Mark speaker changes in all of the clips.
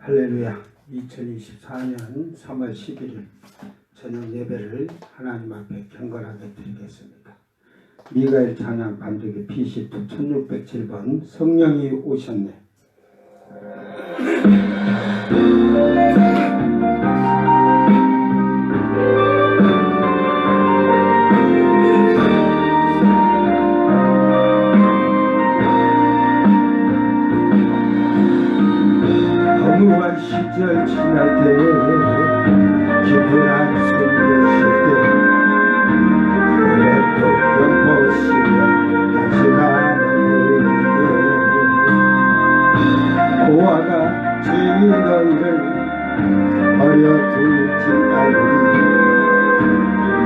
Speaker 1: 할렐루야. 2024년 3월 11일 저녁 예배를 하나님 앞에 경건하게 드리겠습니다. 미가엘 찬양 반주기 P10 1607번 성령이 오셨네. 허무한 시절 지날 때 기쁜 한숨 내쉴 때 그래도 영보시며 다시 가는 우리네 고아가 주인 너희를 버려두지 않으리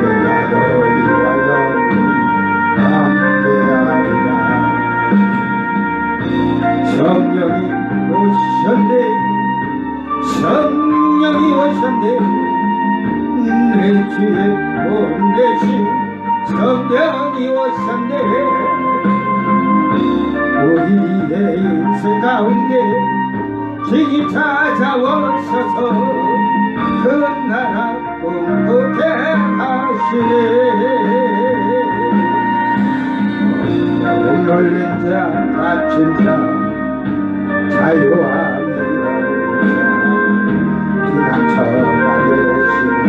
Speaker 1: 내가 너희와 영원히 함께하리라. 성령이 오셨네. 성령이 오셨네. 내 주에 보내신 성령이 오셨네. 우리의 인생 가운데 진이 찾아오셔서 그 나라 꿈꾸게 하시네. 놀린 자 갇힌 자 자유와 피난처가 되시는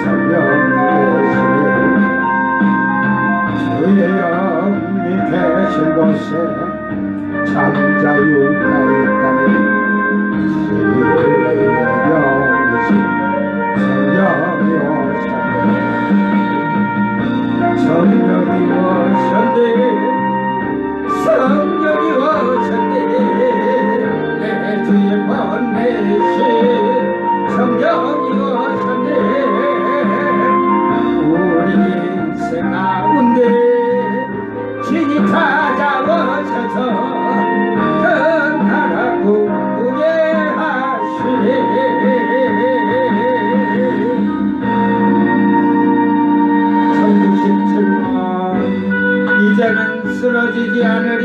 Speaker 1: 성령이 되시네. 주의 영이 계신 곳에 참 자유가 있다니 주의 영이신 성령이 오셨네. 성령이 오셨네. 성령이 오셨네. 내 주에 보내신 성령이 오셨네. 우리 인생 가운데 진이 찾아오셔서 그 나라 꿈꾸게 하시네. 천국 17번 이제는 쓰러지지 않으리.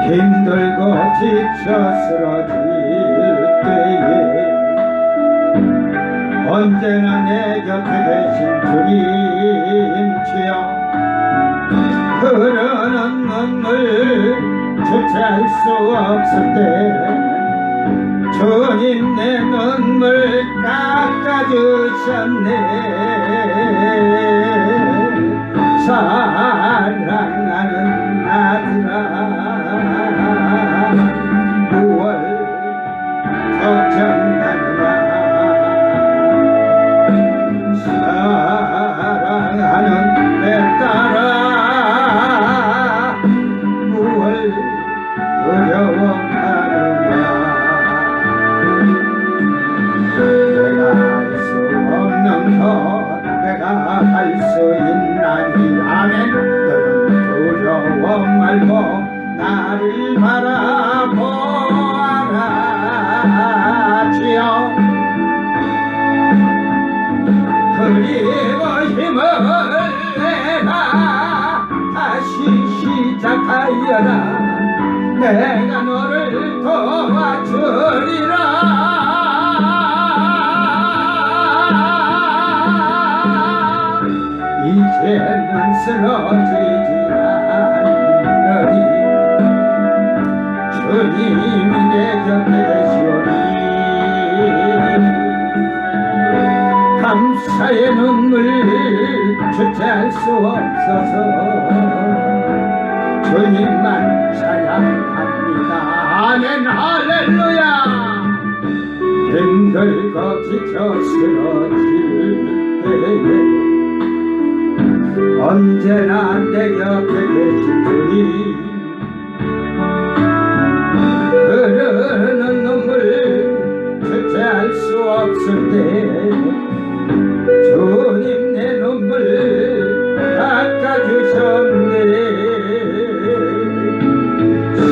Speaker 1: 힘들고 지쳐 쓰러질 때에 언제나 내 곁에 계신 주님 주여 흐르는 눈물 주체할 수 없을 때 주님 내 눈물 닦아주셨네. 사랑하는 아들아 무얼 걱정하느냐. 사랑하는 내 딸아 무얼 두려워하느냐. 내가 할 수 없는 것 내가 할 수 있나니. 아멘. 너는 두려워 말고 나를 바라보아라. 주여 그리고 힘을 내가 다시 시작하여라. 내가 너를 도와주리라. 이제는 쓰러지지 않으리. 주님이 내 곁에 계시오니 감사의 눈물 주체할 수 없어서 주님만 찬양합니다. 아멘. 할렐루야. 힘들고 지쳐 쓰러질 때에 언제나 내 곁에 계신 주님 흐르는 눈물 주체할 수 없을 때 주님 내 눈물 닦아주셨네.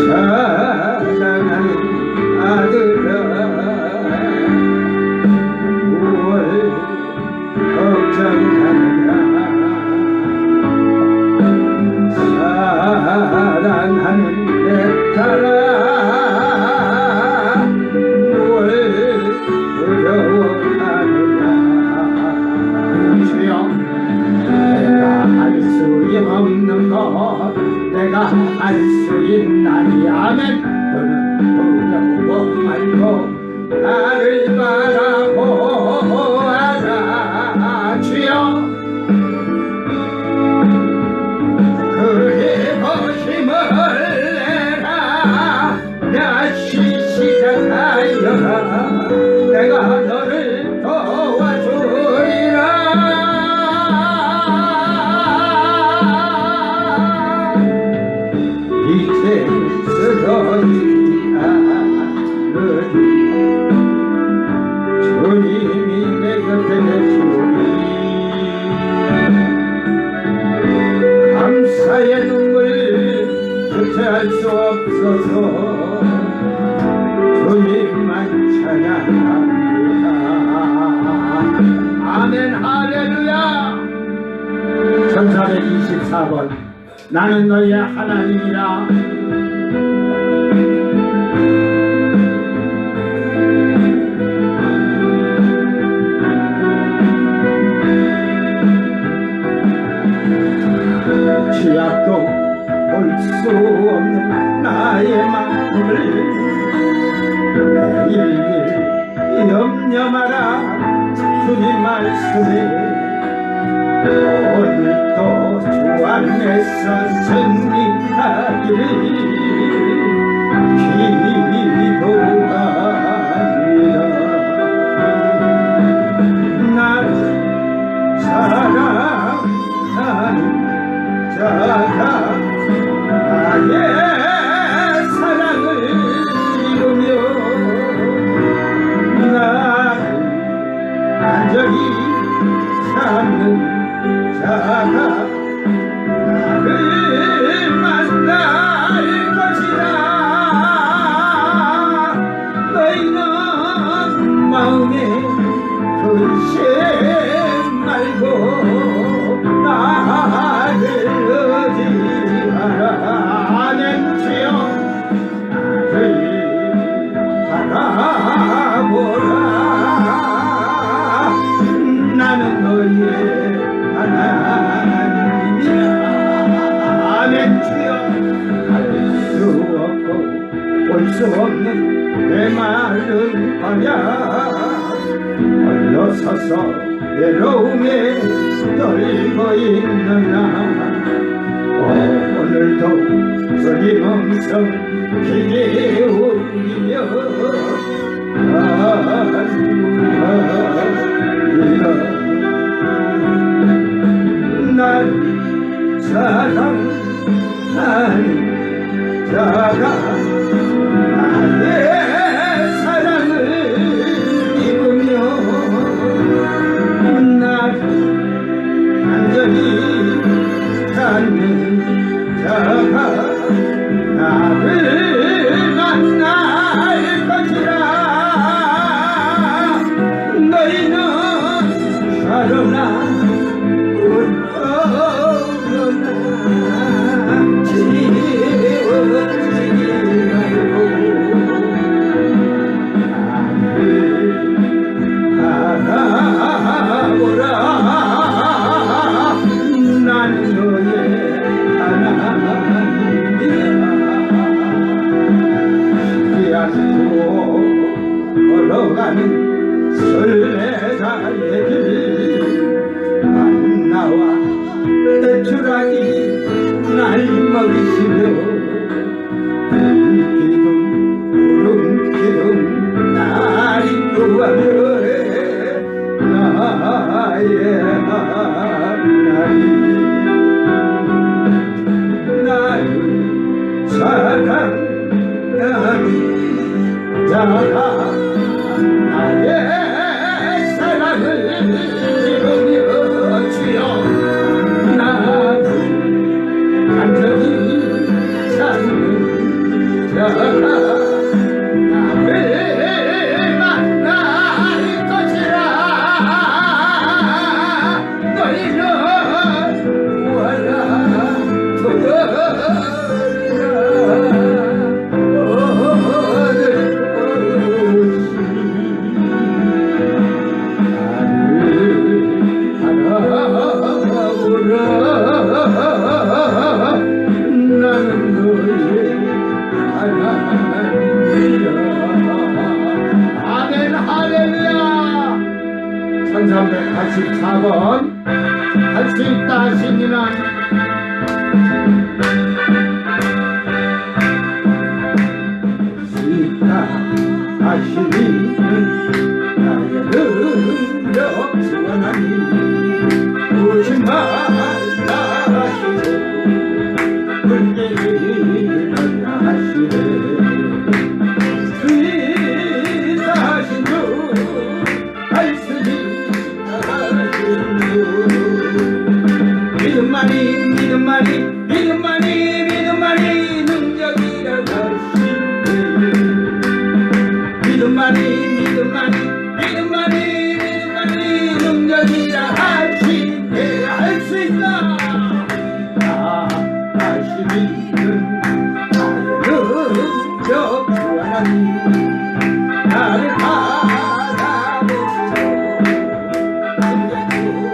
Speaker 1: 사랑하는 아들아 무얼 걱정하느냐. 할 수 있나니 아멘. 너는 두려워 말고 나를 바라보아라 주여. 그의 힘을 내라 다시 시작하여라. 내가 너를 도와주리라. 이제 쓰러지지 않으리. 주님이 내 곁에 계시오니 감사의 눈물 주체할 수 없어서 주님만 찬양합니다. 아멘 할렐루야. 전사 124번 나는 너의 하나님이라. 취약도 볼 수 없는 나의 마음을 매일매일 염려 마라. 주님 말씀에 오늘도 주 안에서 승리하기를 기도합니다. 나를 사랑하는 자가 나의 사랑을 이루며 나를 간절히 찾는 자가 나를 만날 것이다. 너희는 마음에 근심 말고 나를 의지하라. 아멘 주여. 나를 바라보라. 나는 너의 하나님이라. 아멘 주여. 알 수 없고 볼 수 없는 내 마른 광야 홀로 서서 외로움에 떨고 있는 나 오늘도 주님 음성 귀에 울리며 날 사랑하는 자가 나의 사랑을 입으며 나를 간절히 찾는 자가 나를 만날 것이라. 너희는 살아나 울어나 지워지기 말고 나를 바라보라. 나는 너의 하나님이라. 쉽지 않고 걸어가는 설레자의 길 만나와 대출하기 날 먹이시며 기둥 구름 기둥 날 인도하며 나의 하나님 나를 사랑하는 자가 나의 사랑을 이루며 주여 나를 간절히 할 수 있다 신이는 하시니는 나의 능력 주하나니 오지 말라 하시고 불길을 하시네 수 있다 하신 주 할 수 있다 하신 주 믿음만이 믿음만이 믿음만이 믿음만이 능력이라 하시네 믿음만이 믿음만이 믿음만이 믿음만이 능력이라 하시네 할 수 있다 나 하시니는 나의 능력 주 하나님 나를 바라보시고 능력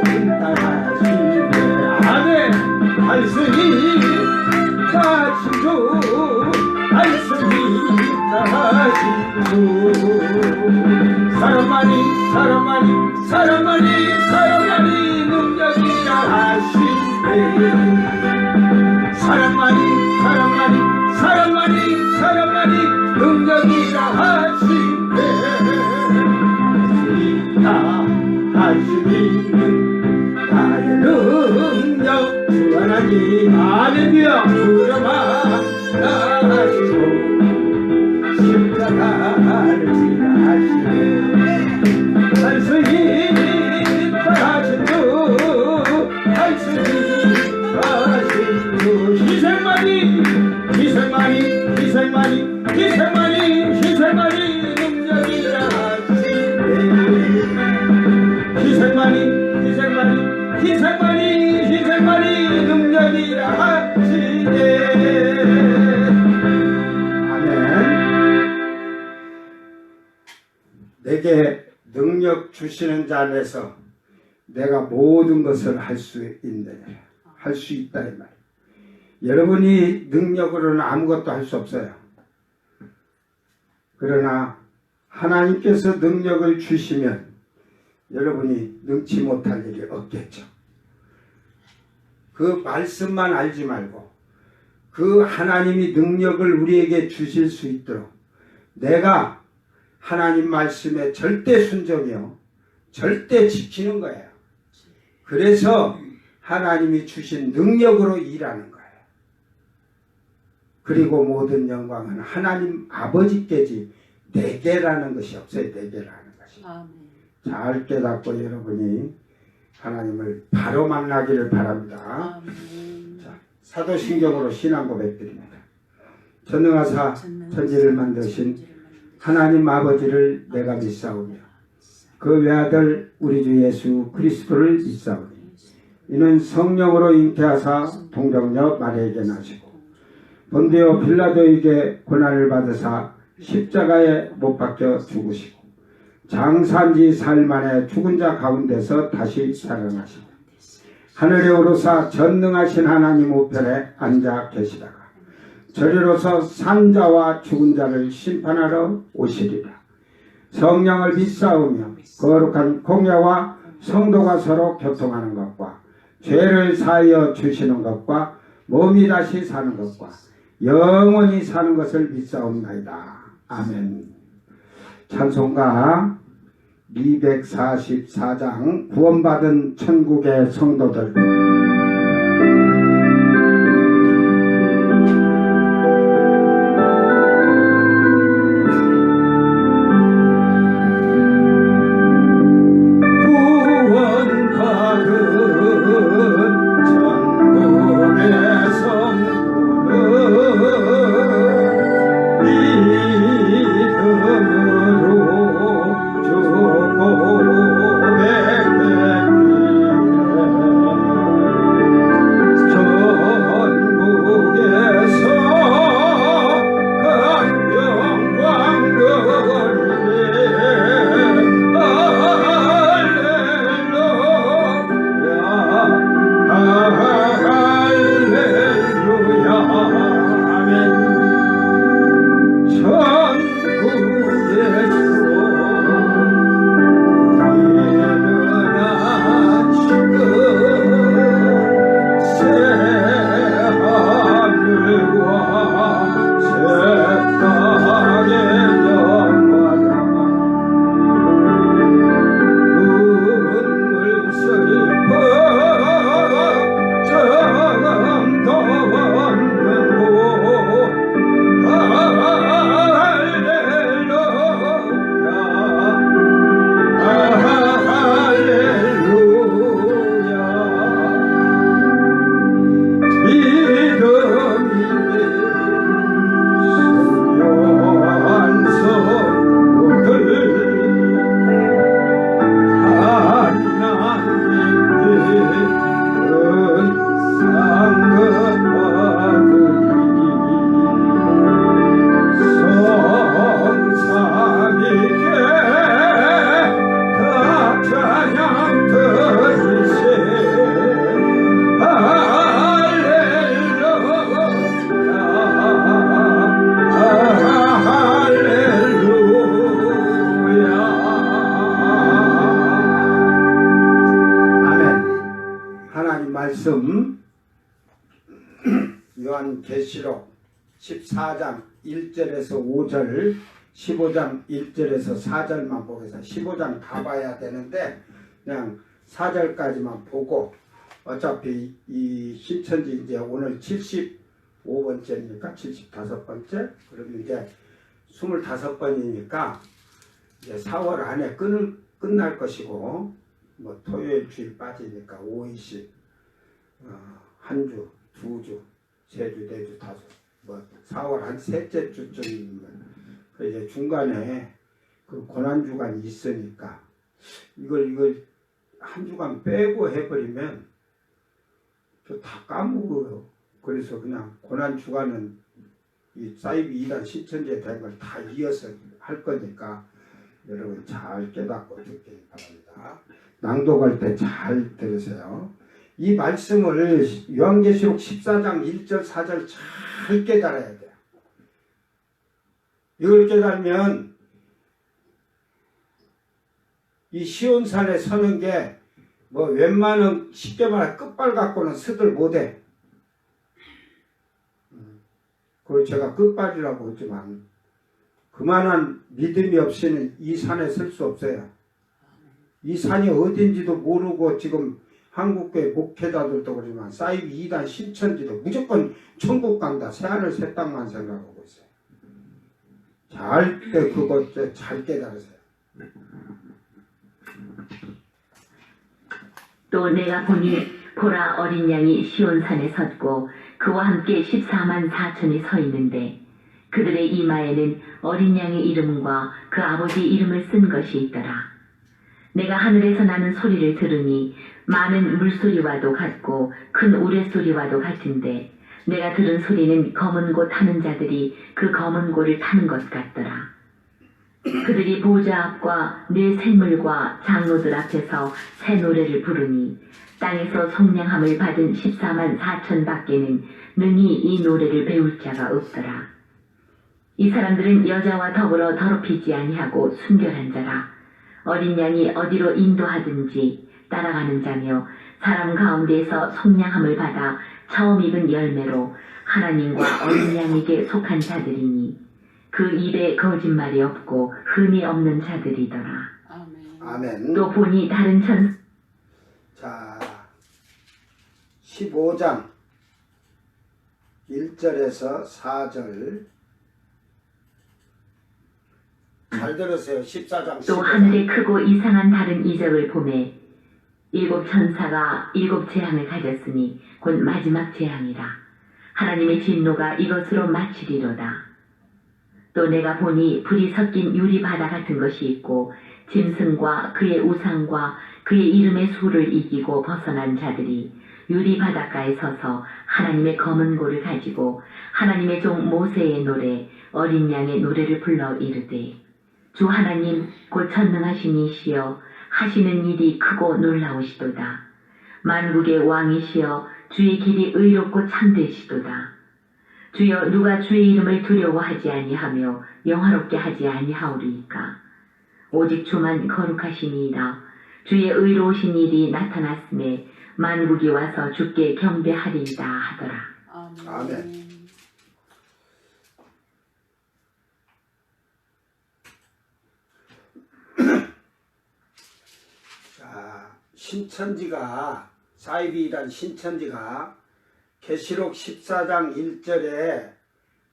Speaker 1: 준다 하시네 아멘 할 수 있다 하신 주 할 수 있다 하신 주 사람만이 사람만이 사람만이 사람만이 능력이라 하시네 사람만이 사람만이 사람만이 사람만이 능력이라 하시네 있다 하시니는 나의 능력 주 하나님 할렐루야 두려마 하시고 십자가를 지라 하시네 할 수 있다 하신 주 할 수 있다 하신 주 희생만이 희생만이 희생만이 희생만이 희생만이 능력이라 하시네 희생만이 희생만이 희생만이 희생만이 능력이라 하시네 아멘 내게 능력 주시는 자 안에서 내가 모든 것을 할 수 있다 이 말이에요. 여러분이 능력으로는 아무것도 할 수 없어요. 그러나 하나님께서 능력을 주시면 여러분이 능치 못할 일이 없겠죠. 그 말씀만 알지 말고 그 하나님이 능력을 우리에게 주실 수 있도록 내가 하나님 말씀에 절대 순종이요 절대 지키는 거예요. 그래서 하나님이 주신 능력으로 일하는 거예요. 그리고 모든 영광은 하나님 아버지께지 내게라는 것이 없어요. 내게라는 것이. 잘 깨닫고 여러분이 하나님을 바로 만나기를 바랍니다. 자, 사도신경으로 신앙 고백드립니다. 전능하사 천지를 만드신 하나님 아버지를 내가 믿사오며 그 외아들 우리 주 예수 그리스도를 믿사오니 이는 성령으로 잉태하사 동정녀 마리아에게 나시고 본디오 빌라도에게 고난을 받으사 십자가에 못 박혀 죽으시고 장사한지 사흘 만에 죽은 자 가운데서 다시 살아나시고 하늘에 오르사 전능하신 하나님 우편에 앉아 계시다가 저리로서 산자와 죽은 자를 심판하러 오시리라. 성령을 믿사오며 거룩한 공예와 성도가 서로 교통하는 것과 죄를 사하여 주시는 것과 몸이 다시 사는 것과 영원히 사는 것을 믿사옵나이다. 아멘. 찬송가 244장 구원받은 천국의 성도들. 말씀 요한계시록 14장 1절에서 5절, 15장 1절에서 4절만 보겠습니다. 15장 다 봐야 되는데 그냥 4절까지만 보고, 어차피 이 신천지 이제 오늘 75번째입니까? 75번째? 그러면 이제 25번이니까 이제 4월 안에 끝날 것이고, 뭐 토요일 주일 빠지니까 5, 20, 한 주, 두 주, 세 주, 네 주, 다섯, 뭐 4월 한 셋째 주쯤이면 이제 중간에 그 고난 주간이 있으니까 이걸 한 주간 빼고 해버리면 저 다 까먹어요. 그래서 그냥 고난 주간은 이 사이비 2단 신천지에 된 걸 다 이어서 할 거니까 여러분 잘 깨닫고 듣기 바랍니다. 낭독할 때 잘 들으세요. 이 말씀을 요한계시록 14장 1절 4절 잘 깨달아야 돼요. 이걸 깨달으면 이 시온산에 서는 게 뭐 웬만한 쉽게 말해 끝발 갖고는 스들 못해. 그걸 제가 끝발이라고 하지만 그만한 믿음이 없이는 이 산에 설 수 없어요. 이 산이 어딘지도 모르고 지금 한국교회 목회자들도 그러지만 사이비 2단 신천지도 무조건 천국 간다, 새하늘 새 땅만 생각하고 있어요. 절대 그것 잘 깨달으세요.
Speaker 2: 또 내가 보니 보라, 어린 양이 시온산에 섰고 그와 함께 14만 4천이 서 있는데 그들의 이마에는 어린 양의 이름과 그 아버지 이름을 쓴 것이 있더라. 내가 하늘에서 나는 소리를 들으니 많은 물소리와도 같고 큰 우레소리와도 같은데 내가 들은 소리는 검은 고 타는 자들이 그 검은 고를 타는 것 같더라. 그들이 보좌 앞과 네 생물과 장로들 앞에서 새 노래를 부르니 땅에서 속량함을 받은 14만 4천 밖에는 능히 이 노래를 배울 자가 없더라. 이 사람들은 여자와 더불어 더럽히지 아니하고 순결한 자라. 어린 양이 어디로 인도하든지 따라가는 자며 사람 가운데에서 속량함을 받아 처음 입은 열매로 하나님과 어린 양에게 속한 자들이니 그 입에 거짓말이 없고 흠이 없는 자들이더라.
Speaker 1: 아멘.
Speaker 2: 또 보니 다른
Speaker 1: 자, 15장 1절에서 4절 잘 들으세요. 14장 15절.
Speaker 2: 또 하늘에 크고 이상한 다른 이적을 보매 일곱 천사가 일곱 재앙을 가졌으니 곧 마지막 재앙이라. 하나님의 진노가 이것으로 마치리로다. 또 내가 보니 불이 섞인 유리 바다 같은 것이 있고 짐승과 그의 우상과 그의 이름의 수를 이기고 벗어난 자들이 유리 바닷가에 서서 하나님의 검은 고를 가지고 하나님의 종 모세의 노래 어린 양의 노래를 불러 이르되 주 하나님 곧 전능하신 이시여 하시는 일이 크고 놀라우시도다. 만국의 왕이시여 주의 길이 의롭고 참되시도다. 주여 누가 주의 이름을 두려워하지 아니하며 영화롭게 하지 아니하오리이까. 오직 주만 거룩하시니이다. 주의 의로우신 일이 나타났음에 만국이 와서 주께 경배하리이다 하더라.
Speaker 1: 아멘. 자, 신천지가 사이비란 신천지가 계시록 14장 1절에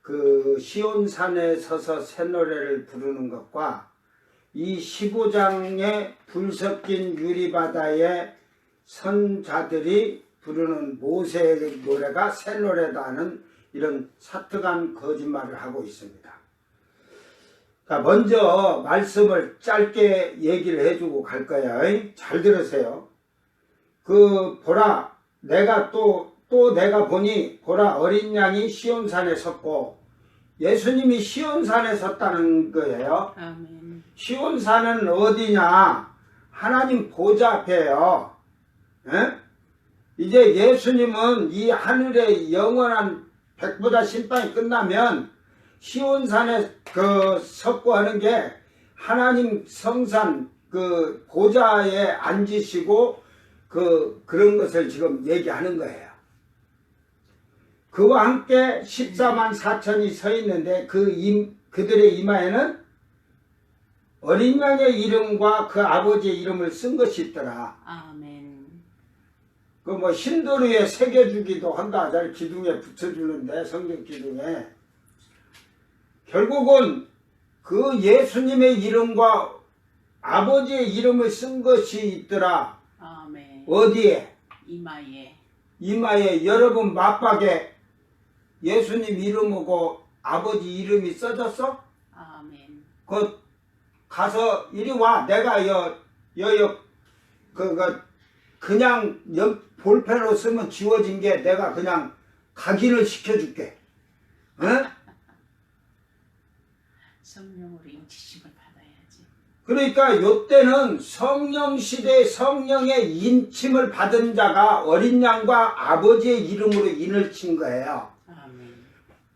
Speaker 1: 그 시온산에 서서 새 노래를 부르는 것과 이 15장에 불 섞인 유리바다에 선 자들이 부르는 모세의 노래가 새 노래다는 이런 사특한 거짓말을 하고 있습니다. 자, 먼저 말씀을 짧게 얘기를 해주고 갈 거야. 잘 들으세요. 그 보라, 내가 또 내가 보니 보라, 어린 양이 시온산에 섰고, 예수님이 시온산에 섰다는 거예요.
Speaker 3: 아멘.
Speaker 1: 시온산은 어디냐? 하나님 보좌 앞에요. 에? 이제 예수님은 이 하늘의 영원한 백보자 심판이 끝나면 시온산에 그 섰고 하는 게 하나님 성산 그 보좌에 앉으시고 그런 것을 지금 얘기하는 거예요. 그와 함께 14만 4천이 서 있는데 그들의 이마에는 어린 양의 이름과 그 아버지의 이름을 쓴 것이 있더라.
Speaker 3: 아멘.
Speaker 1: 그 뭐 흰도루에 새겨주기도 한다 하잖아요. 기둥에 붙여주는데 성경 기둥에 결국은 그 예수님의 이름과 아버지의 이름을 쓴 것이 있더라.
Speaker 3: 아멘.
Speaker 1: 어디에?
Speaker 3: 이마에.
Speaker 1: 이마에. 여러분 맞박에 예수님 이름하고 아버지 이름이 써졌어?
Speaker 3: 아멘.
Speaker 1: 그 가서 이리 와. 내가 그냥 볼펜으로 쓰면 지워진 게 내가 그냥 각인을 시켜줄게. 응?
Speaker 3: 성령으로 인치심을 받아야지.
Speaker 1: 그러니까 요때는 성령 시대에 성령의 인침을 받은 자가 어린 양과 아버지의 이름으로 인을 친 거예요.
Speaker 3: 아멘.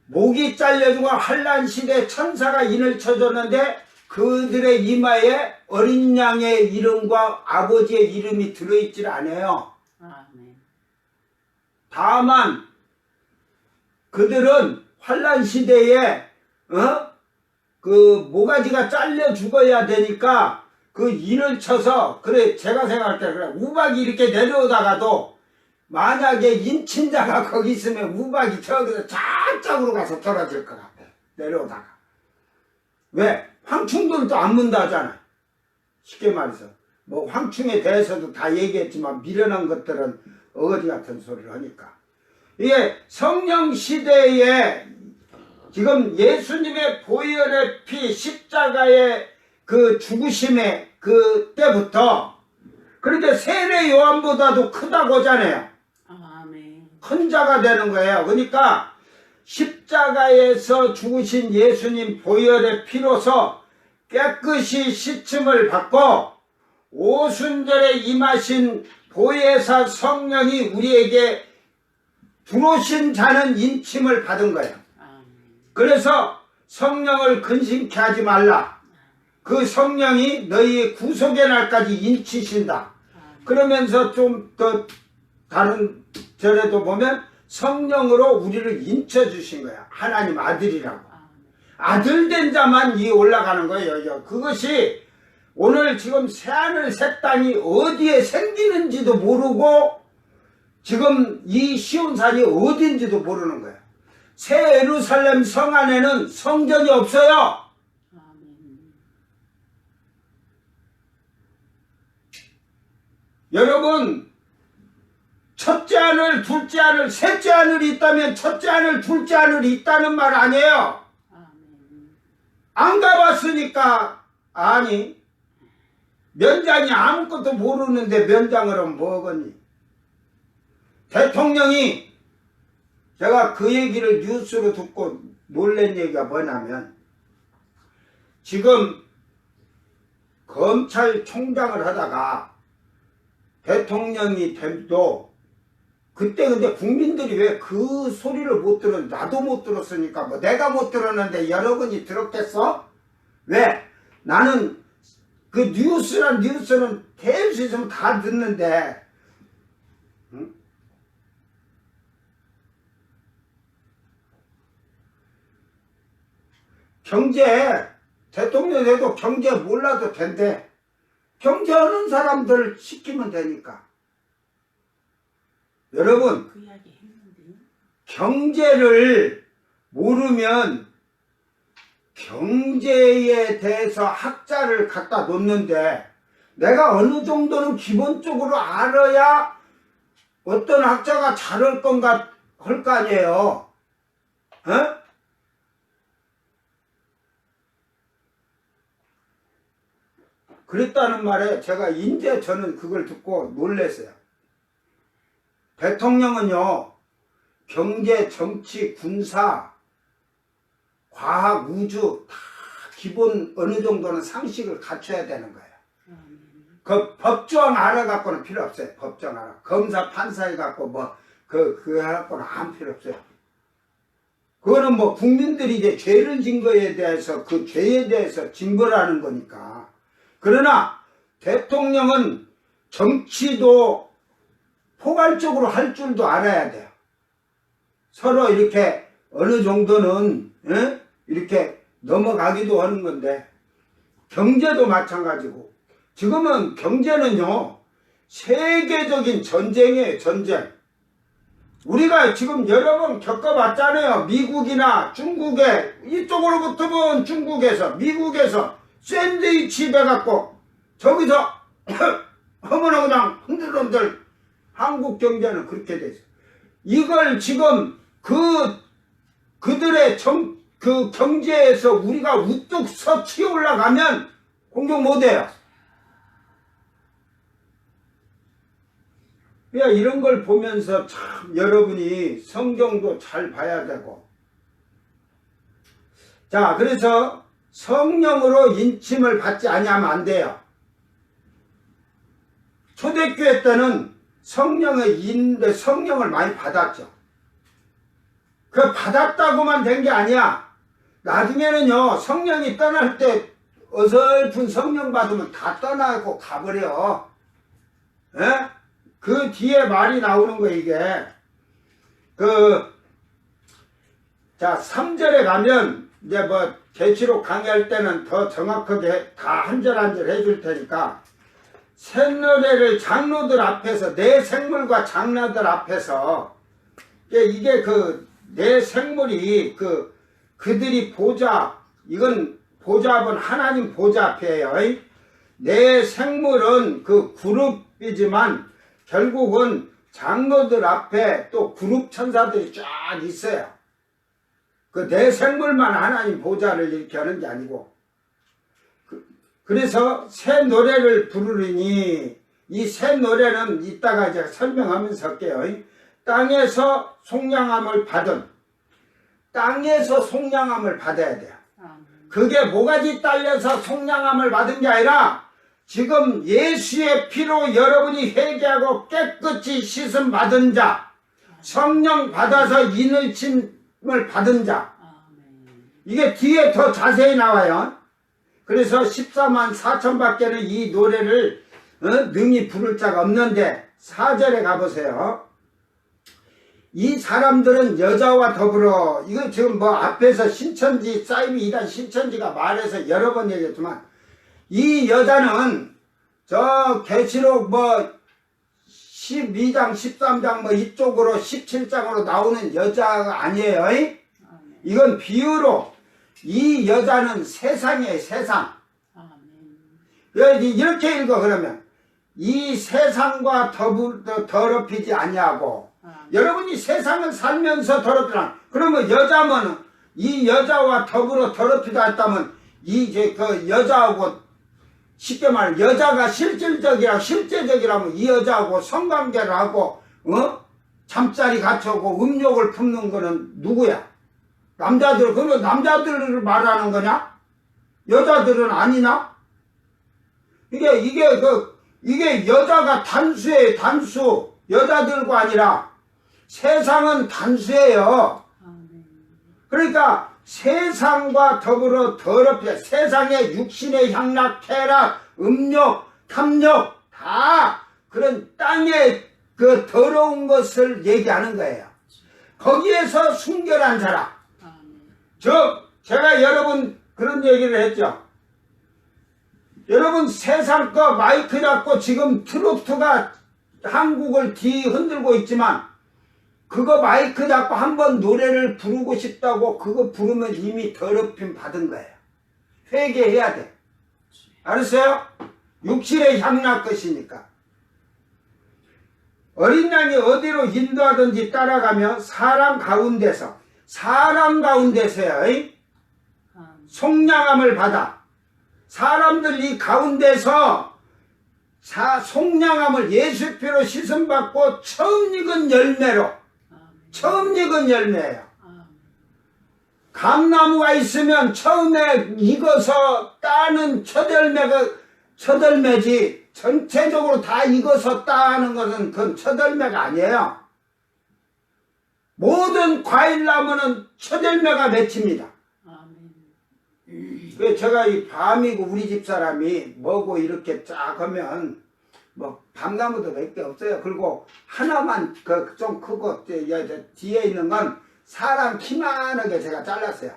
Speaker 1: 목이 잘려주고 환란 시대 천사가 인을 쳐줬는데 그들의 이마에 어린 양의 이름과 아버지의 이름이 들어있질 않아요.
Speaker 3: 아멘.
Speaker 1: 다만 그들은 환란 시대에 그 모가지가 잘려 죽어야 되니까 그 인을 쳐서 그래 제가 생각할 때 그래 우박이 이렇게 내려오다가도 만약에 인친자가 거기 있으면 우박이 저기서 저쪽으로 가서 떨어질 것 같아. 내려오다가. 왜? 황충들도 안 문다 하잖아. 쉽게 말해서. 뭐 황충에 대해서도 다 얘기했지만 미련한 것들은 어거지 같은 소리를 하니까. 이게 성령 시대에 지금 예수님의 보혈의 피 십자가의 그 죽으심의 그 때부터 그런데 세례 요한보다도 크다고 하잖아요.
Speaker 3: 아멘.
Speaker 1: 큰 자가 되는 거예요. 그러니까 십자가에서 죽으신 예수님 보혈의 피로서 깨끗이 씻음을 받고 오순절에 임하신 보혜사 성령이 우리에게 들어오신 자는 인침을 받은 거예요.
Speaker 3: 아멘.
Speaker 1: 그래서 성령을 근심케 하지 말라. 그 성령이 너희의 구속의 날까지 인치신다. 그러면서 좀 더 다른 절에도 보면 성령으로 우리를 인쳐주신 거야. 하나님 아들이라고. 아들 된 자만 이 올라가는 거예요. 그것이 오늘 지금 새하늘 새 땅이 어디에 생기는지도 모르고 지금 이 시온산이 어딘지도 모르는 거예요. 새 예루살렘 성 안에는 성전이 없어요.
Speaker 3: 아멘.
Speaker 1: 여러분 첫째 하늘, 둘째 하늘, 셋째 하늘이 있다면 첫째 하늘, 둘째 하늘이 있다는 말 아니에요.
Speaker 3: 아멘.
Speaker 1: 안 가봤으니까 아니 면장이 아무것도 모르는데 면장을 하면 뭐겠니? 대통령이 제가 그 얘기를 뉴스로 듣고 놀란 얘기가 뭐냐면 지금 검찰총장을 하다가 대통령이 돼도 그때 근데 국민들이 왜 그 소리를 못 들었, 나도 못 들었으니까 뭐 내가 못 들었는데 여러분이 들었겠어? 왜? 나는 그 뉴스는 될 수 있으면 다 듣는데 응? 경제 대통령 돼도 경제 몰라도 된대. 경제하는 사람들 시키면 되니까. 여러분
Speaker 3: 그 이야기 했는데요.
Speaker 1: 경제를 모르면 경제에 대해서 학자를 갖다 놓는데 내가 어느 정도는 기본적으로 알아야 어떤 학자가 잘할 건가 할 거 아니에요. 어? 그랬다는 말에 제가 이제 저는 그걸 듣고 놀랐어요. 대통령은요, 경제, 정치, 군사, 과학, 우주 다 기본 어느 정도는 상식을 갖춰야 되는 거예요. 그 법조항 알아갖고는 필요 없어요. 법조항 알아. 검사, 판사 해갖고 뭐 그거 해갖고는 아무 필요 없어요. 그거는 뭐 국민들이 이제 죄를 진 거에 대해서 그 죄에 대해서 징벌하는 거니까. 그러나 대통령은 정치도 포괄적으로 할 줄도 알아야 돼요. 서로 이렇게 어느 정도는 이렇게 넘어가기도 하는 건데 경제도 마찬가지고 지금은 경제는요 세계적인 전쟁이에요. 전쟁. 우리가 지금 여러 번 겪어봤잖아요. 미국이나 중국에 이쪽으로 붙으면 중국에서 미국에서 샌드위치 돼갖고 저기서 어머나 그냥 흔들흔들 한국 경제는 그렇게 됐어요. 이걸 지금 그들의 그 경제에서 우리가 우뚝 서치 올라가면 공격 못해요. 그러니까 이런 걸 보면서 참 여러분이 성경도 잘 봐야 되고 자 그래서 성령으로 인침을 받지 아니하면 안 돼요. 초대교회 때는 성령을 많이 받았죠. 그 받았다고만 된 게 아니야. 나중에는요 성령이 떠날 때 어설픈 성령 받으면 다 떠나고 가버려. 에? 그 뒤에 말이 나오는 거 이게 자 3절에 가면 이제 뭐 계시록 강의할 때는 더 정확하게 다 한 절 한 절 해줄 테니까 샘노래를 장로들 앞에서 내 생물과 장로들 앞에서 이게 내 생물이 그들이 보좌 이건 보좌은 하나님 보좌 앞이에요. 내 생물은 그 그룹이지만 결국은 장로들 앞에 또 그룹 천사들이 쫙 있어요. 그 내 생물만 하나님 보좌를 이렇게 하는 게 아니고 그래서 새 노래를 부르니 이 새 노래는 이따가 이제 설명하면서 할게요. 땅에서 속량함을 받은 땅에서 속량함을 받아야 돼요. 그게 뭐가지 딸려서 속량함을 받은 게 아니라 지금 예수의 피로 여러분이 회개하고 깨끗이 씻음 받은 자 성령 받아서 인을침을 받은 자 이게 뒤에 더 자세히 나와요. 그래서 14만 4천 밖에는 이 노래를 능히 부를 자가 없는데 4절에 가보세요. 이 사람들은 여자와 더불어 이거 지금 뭐 앞에서 신천지 사이비 이단 신천지가 말해서 여러 번 얘기했지만 이 여자는 저 계시록 뭐 12장 13장 뭐 이쪽으로 17장으로 나오는 여자가 아니에요. 이건 비유로 이 여자는 세상이에요. 세상. 이렇게 읽어. 그러면 이 세상과 더럽히지 아니하고 여러분이 세상을 살면서 더럽히라. 그러면 여자면 이 여자와 더불어 더럽히다 했다면 이제 그 여자하고 쉽게 말해 여자가 실제적이라면 이 여자하고 성관계를 하고 잠자리 갖춰고 음욕을 품는 거는 누구야? 남자들. 그러면 남자들을 말하는 거냐? 여자들은 아니나? 이게 여자가 단수예요. 단수. 여자들과 아니라 세상은 단수예요. 그러니까 세상과 더불어 더럽혀 세상의 육신의 향락, 쾌락, 음욕, 탐욕 다 그런 땅의 그 더러운 것을 얘기하는 거예요. 거기에서 순결한 사람. 제가 여러분 그런 얘기를 했죠. 여러분 세상 거 마이크 잡고 지금 트로트가 한국을 뒤흔들고 있지만 그거 마이크 잡고 한번 노래를 부르고 싶다고 그거 부르면 이미 더럽힘 받은 거예요. 회개해야 돼. 알았어요? 육신의 향락 것이니까. 어린 양이 어디로 인도하든지 따라가며 사람 가운데서요. 속량함을 받아. 사람들 이 가운데서 속량함을 예수 피로 씻음받고 처음 익은 열매로 처음 익은 열매예요. 감나무가 있으면 처음에 익어서 따는 첫 열매지 전체적으로 다 익어서 따는 것은 그건 첫 열매가 아니에요. 모든 과일나무는 첫 열매가 맺힙니다. 그래서 제가 이 밤이고 우리 집사람이 뭐고 이렇게 쫙 하면 뭐 밤나무도 몇 개 없어요. 그리고 하나만 그 좀 크고 뒤에 있는 건 사람 키만하게 제가 잘랐어요.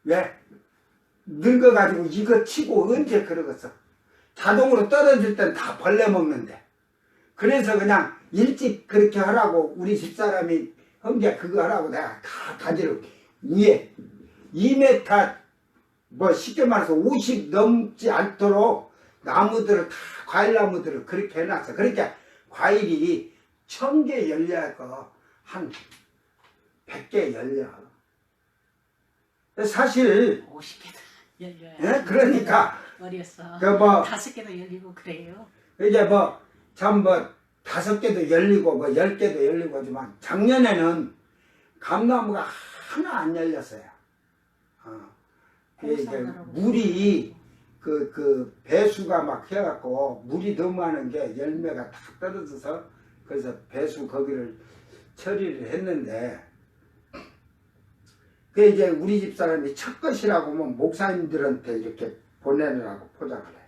Speaker 1: 왜? 늙어가지고 이거 치고 언제 그러겠어. 자동으로 떨어질 땐 다 벌레 먹는데. 그래서 그냥 일찍 그렇게 하라고 우리 집사람이 형제 그거 하라고 내가 다 가지를 위에 2m 뭐 쉽게 말해서 50 넘지 않도록 나무들을 다 과일나무들을 그렇게 해놨어. 그러니까 과일이 1000개 열려야 한 100개 열려. 사실
Speaker 3: 50개도 열려요.
Speaker 1: 예? 그러니까
Speaker 3: 어렸어.
Speaker 1: 그 뭐
Speaker 3: 5개도 열리고 그래요.
Speaker 1: 이제 뭐 참 뭐 5개도 열리고 뭐 10개도 열리고 하지만 작년에는 감나무가 하나 안 열렸어요. 이게 물이 그 배수가 막 해갖고 물이 너무 많은 게 열매가 다 떨어져서 그래서 배수 거기를 처리를 했는데 그 이제 우리 집 사람이 첫 것이라고 하면 목사님들한테 이렇게 보내느라고 포장을 해.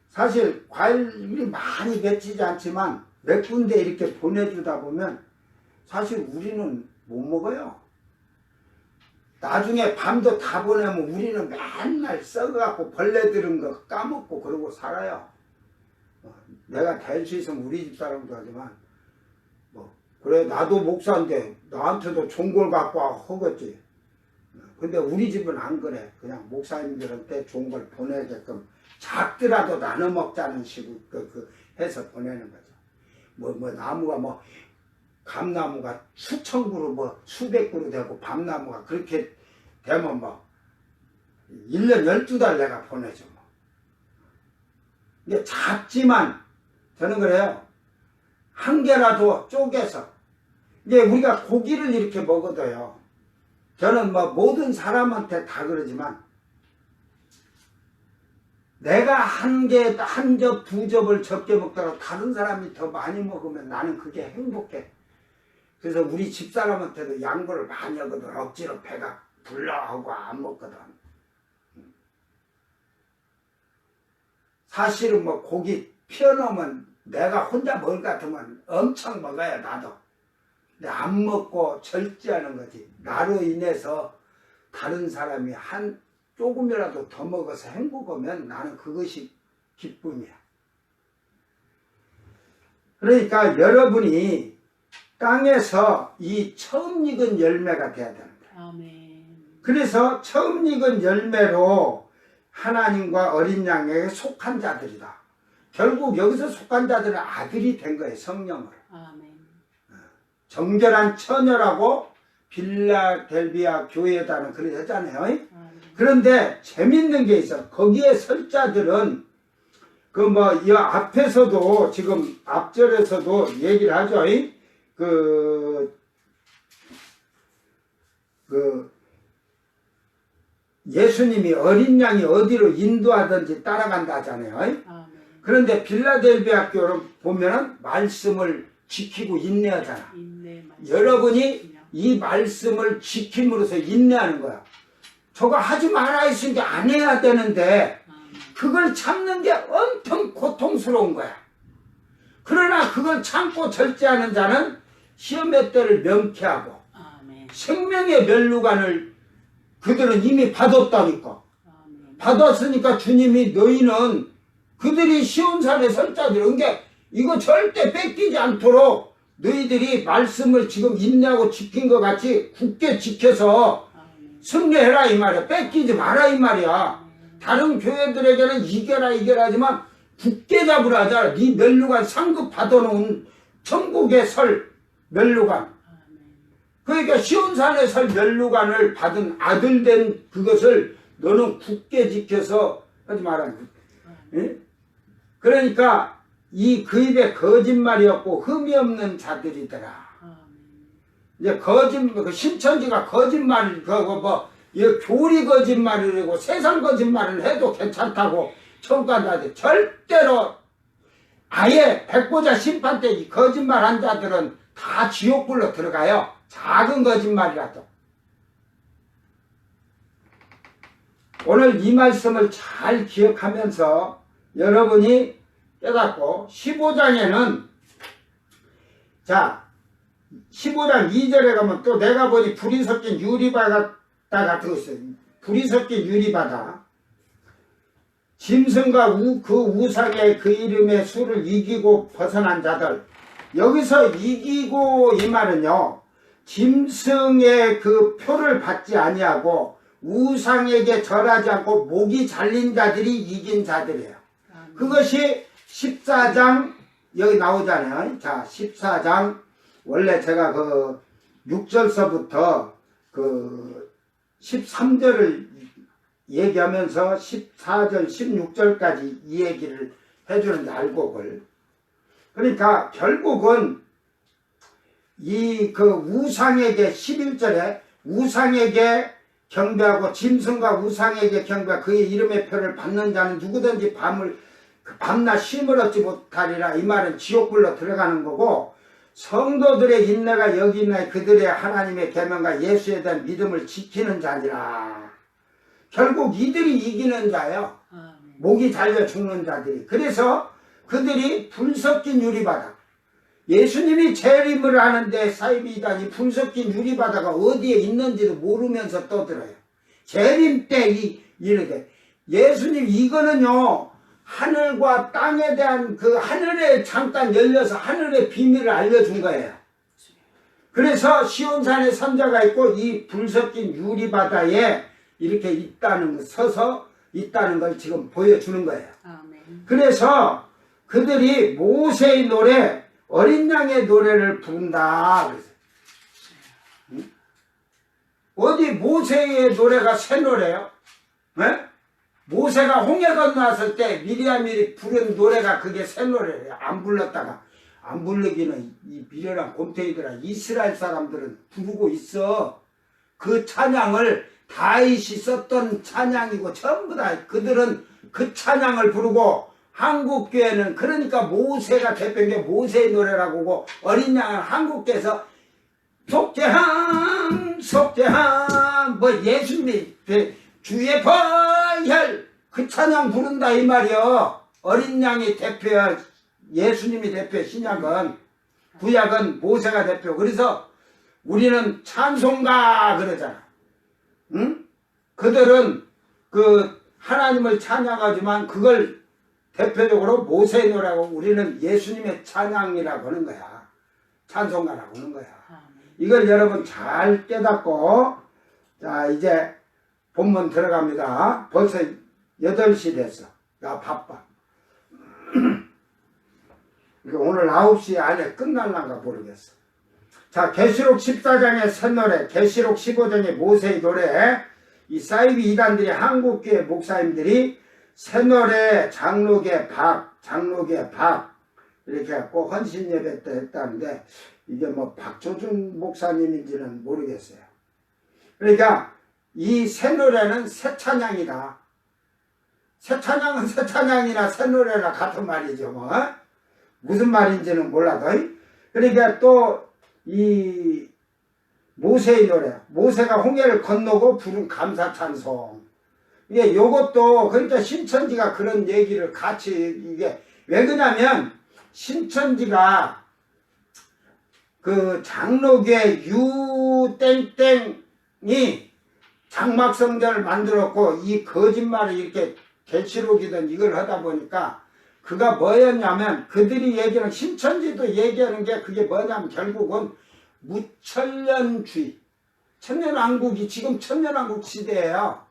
Speaker 1: 사실 과일이 많이 맺히지 않지만 몇 군데 이렇게 보내주다 보면 사실 우리는 못 먹어요. 나중에 밤도 다 보내면 우리는 맨날 썩어갖고 벌레 들은 거 까먹고 그러고 살아요. 내가 될 수 있으면 우리 집 사람도 하지만 뭐 그래 나도 목사인데 나한테도 좋은 걸 갖고 와 허겠지. 근데 우리 집은 안 그래. 그냥 목사님들한테 좋은 걸 보내게끔 작더라도 나눠 먹자는 식으로 해서 보내는 거죠. 뭐 나무가 뭐 감나무가 수천 그루 뭐 수백 그루 되고 밤나무가 그렇게 되면 뭐 1년 12달 내가 보내죠. 뭐. 이게 작지만 저는 그래요. 한 개라도 쪼개서 이제 우리가 고기를 이렇게 먹어도요. 저는 뭐 모든 사람한테 다 그러지만 내가 한 개, 한 접, 두 접을 적게 먹다가 다른 사람이 더 많이 먹으면 나는 그게 행복해. 그래서 우리 집사람한테도 양보를 많이 하거든. 억지로 배가 불러하고 안 먹거든. 사실은 뭐 고기 피워놓으면 내가 혼자 먹을 것 같으면 엄청 먹어야 나도. 근데 안 먹고 절제하는 거지. 나로 인해서 다른 사람이 조금이라도 더 먹어서 행복하면 나는 그것이 기쁨이야. 그러니까 여러분이 땅에서 이 처음 익은 열매가 돼야 되는 거야.
Speaker 3: 아멘.
Speaker 1: 그래서 처음 익은 열매로 하나님과 어린 양에게 속한 자들이다. 결국 여기서 속한 자들은 아들이 된 거예요. 성령으로.
Speaker 3: 아멘.
Speaker 1: 정결한 처녀라고 빌라델비아 교회에다는 그렇게 하잖아요.
Speaker 3: 아멘.
Speaker 1: 그런데 재밌는 게 있어. 거기에 설 자들은 이 앞에서도 지금 앞절에서도 얘기를 하죠. 예수님이 어린 양이 어디로 인도하든지 따라간다 하잖아요.
Speaker 3: 아멘.
Speaker 1: 그런데 빌라델비아 교를 보면은 말씀을 지키고 인내하잖아.
Speaker 3: 인내 말씀.
Speaker 1: 여러분이 이 말씀을 지킴으로써 인내하는 거야. 저거 하지 말아 했으니까 안 해야 되는데 그걸 참는 게 엄청 고통스러운 거야. 그러나 그걸 참고 절제하는 자는 시험의 때를 명쾌하고
Speaker 3: 아멘.
Speaker 1: 생명의 면류관을 그들은 이미 받았다니까.
Speaker 3: 아멘.
Speaker 1: 받았으니까 주님이 너희는 그들이 시온산에 설 자들, 그러니까 이거 절대 뺏기지 않도록 너희들이 말씀을 지금 인내하고 지킨 것 같이 굳게 지켜서
Speaker 3: 아멘.
Speaker 1: 승리해라 이 말이야. 뺏기지 마라 이 말이야. 다른 교회들에게는 이겨라 하지만 굳게 잡으라 하자. 네 면류관 상급 받아놓은 천국의 설 면류관.
Speaker 3: 아멘.
Speaker 1: 그러니까 시온산에 설 면류관을 받은 아들 된 그것을 너는 굳게 지켜서 하지 마라. 예? 그러니까 그 입에 거짓말이 없고 흠이 없는 자들이더라.
Speaker 3: 아멘.
Speaker 1: 이제 신천지가 거짓말, 교리 거짓말이라고 세상 거짓말을 해도 괜찮다고 청구한다는데 절대로 아예 백보자 심판 때 이 거짓말 한 자들은 다 지옥불로 들어가요. 작은 거짓말이라도. 오늘 이 말씀을 잘 기억하면서 여러분이 깨닫고 15장에는 자 15장 2절에 가면 또 내가 보니 불이 섞인 유리바다 같은 거 있어요. 불이 섞인 유리바다. 짐승과 그 우상의 그 이름의 수를 이기고 벗어난 자들. 여기서 이기고 이 말은요. 짐승의 그 표를 받지 아니하고 우상에게 절하지 않고 목이 잘린 자들이 이긴 자들이에요. 그것이 14장 여기 나오잖아요. 자 14장 원래 제가 그 6절서부터 그 13절을 얘기하면서 14절 16절까지 이 얘기를 해주는데 알곡을 그러니까 결국은 이 그 우상에게 11절에 우상에게 경배하고 짐승과 우상에게 경배하고 그의 이름의 표를 받는 자는 누구든지 밤낮 쉼을 얻지 못하리라. 이 말은 지옥불로 들어가는 거고 성도들의 인내가 여기 있나에 그들의 하나님의 계명과 예수에 대한 믿음을 지키는 자니라. 결국 이들이 이기는 자예요. 목이 잘려 죽는 자들이. 그래서 그들이 불 섞인 유리바다. 예수님이 재림을 하는데 사이비단이 불 섞인 유리바다가 어디에 있는지도 모르면서 떠들어요. 재림 때 이르되 예수님 이거는요 하늘과 땅에 대한 그 하늘에 잠깐 열려서 하늘의 비밀을 알려준 거예요. 그래서 시온산에 선자가 있고 이 불 섞인 유리바다에 이렇게 있다는 거, 서서 있다는 걸 지금 보여주는 거예요. 그래서 그들이 모세의 노래 어린 양의 노래를 부른다. 응? 어디 모세의 노래가 새 노래요? 네? 모세가 홍해 건너왔을 때 미리암이 부른 노래가 그게 새 노래예요. 안 불렀다가 안 부르기는 이 미련한 곰탱이들아 이스라엘 사람들은 부르고 있어. 그 찬양을 다윗이 썼던 찬양이고 전부 다 그들은 그 찬양을 부르고 한국교회는 그러니까 모세가 대표인 게 모세의 노래라고 하고 어린 양은 한국교회에서 속죄함 속죄함 뭐 예수님이 주의 벌혈 그 찬양 부른다 이 말이요. 어린 양이 대표야. 예수님이 대표. 신약은 구약은 모세가 대표. 그래서 우리는 찬송가 그러잖아. 응? 그들은 그 하나님을 찬양하지만 그걸 대표적으로 모세의 노래라고 우리는 예수님의 찬양이라고 하는 거야. 찬송가라고 하는 거야. 이걸 여러분 잘 깨닫고 자 이제 본문 들어갑니다. 벌써 8시 됐어. 나 바빠. 오늘 9시 안에 끝날란가 모르겠어. 자 계시록 14장의 새 노래, 계시록 15장의 모세의 노래, 이 사이비 이단들이 한국교회 목사님들이 새 노래 장로계 박 이렇게 해갖고 헌신 예배 때 했다는데 이게 뭐 박조준 목사님인지는 모르겠어요. 그러니까 이 새 노래는 새 찬양이다. 새 찬양은 새 찬양이나 새 노래나 같은 말이죠. 뭐 무슨 말인지는 몰라도. 그러니까 또 이 모세의 노래, 모세가 홍해를 건너고 부른 감사 찬송. 이게 요것도 그러니까 신천지가 그런 얘기를 같이 이게 왜 그러냐면 신천지가 그 장로계 유땡땡이 장막성전을 만들었고 이 거짓말을 이렇게 계시록이든 이걸 하다 보니까 그가 뭐였냐면 그들이 얘기하는 신천지도 얘기하는 게 그게 뭐냐면 결국은 무천년주의. 천년왕국이 지금 천년왕국 시대예요.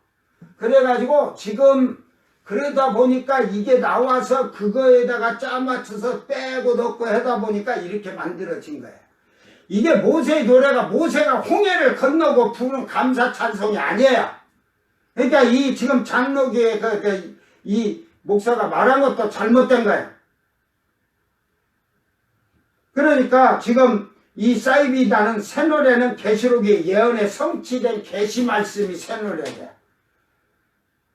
Speaker 1: 그래가지고 지금 그러다 보니까 이게 나와서 그거에다가 짜맞춰서 빼고 넣고 하다 보니까 이렇게 만들어진 거예요. 이게 모세의 노래가 모세가 홍해를 건너고 부른 감사 찬송이 아니에요. 그러니까 이 지금 장로교의 이 목사가 말한 것도 잘못된 거예요. 그러니까 지금 이 사이비다는 새 노래는 계시록의 예언에 성취된 계시 말씀이 새 노래예요.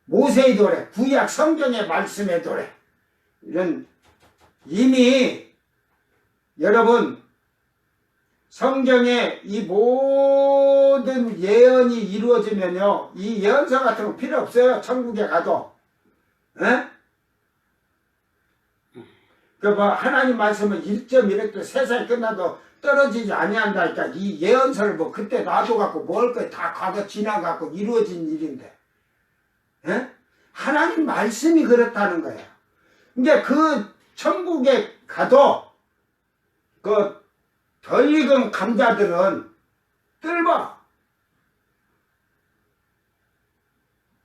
Speaker 1: 모세의 노래, 구약 성경의 말씀의 노래. 이런 이미 여러분 성경에 이 모든 예언이 이루어지면요. 이 예언서 같은 거 필요 없어요. 천국에 가도. 에? 뭐 하나님 말씀은 1.1획도 세상이 끝나도 떨어지지 아니한다니까. 이 예언서를 뭐 그때 놔둬갖고 뭘 거야. 다 과거 지나갖고 이루어진 일인데. 예? 하나님 말씀이 그렇다는 거예요. 이제 그 천국에 가도 그 덜 익은 감자들은 뜰봐.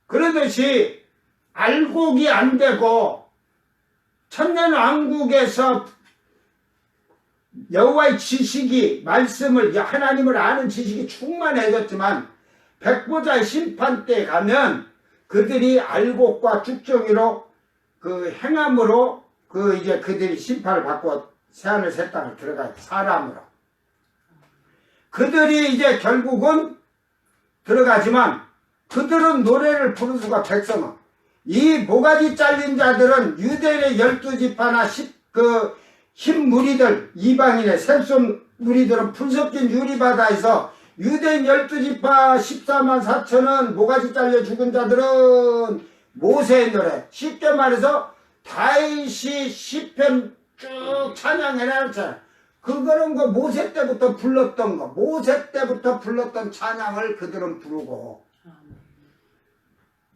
Speaker 1: 그러듯이 알곡이 안 되고 천년왕국에서 여호와의 지식이 말씀을 하나님을 아는 지식이 충만해졌지만 백보자의 심판 때 가면 그들이 알곡과 쭉정이로 그 행함으로 그 이제 그들이 심판을 받고 새하늘 새 땅을 들어가요. 사람으로. 그들이 이제 결국은 들어가지만 그들은 노래를 부를 수가 백성은 이 모가지 잘린 자들은 유대인의 12지파나 흰 무리들 이방인의 샘손 무리들은 풀섞인 유리바다에서 유대인 12지파 14만 4천은 모가지 잘려 죽은 자들은 모세의 노래 쉽게 말해서 다윗이 시편 쭉 찬양해놨잖아. 그거는 그 모세 때부터 불렀던 거 모세 때부터 불렀던 찬양을 그들은 부르고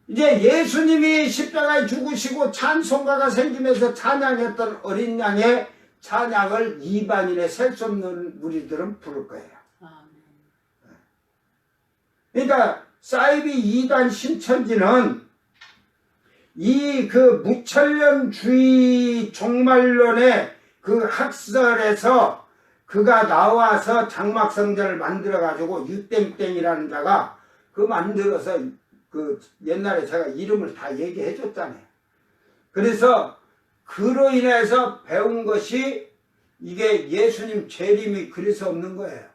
Speaker 1: 이제 예수님이 십자가에 죽으시고 찬송가가 생기면서 찬양했던 어린 양의 찬양을 이방인의 셀 수 없는 무리들은 부를 거예요. 그러니까 사이비 2단 신천지는 이 그 무천년주의 종말론의 그 학설에서 그가 나와서 장막성전을 만들어 가지고 유땡땡이라는 자가 그 만들어서 그 옛날에 제가 이름을 다 얘기해 줬잖아요. 그래서 그로 인해서 배운 것이 이게 예수님 재림이 그래서 없는 거예요.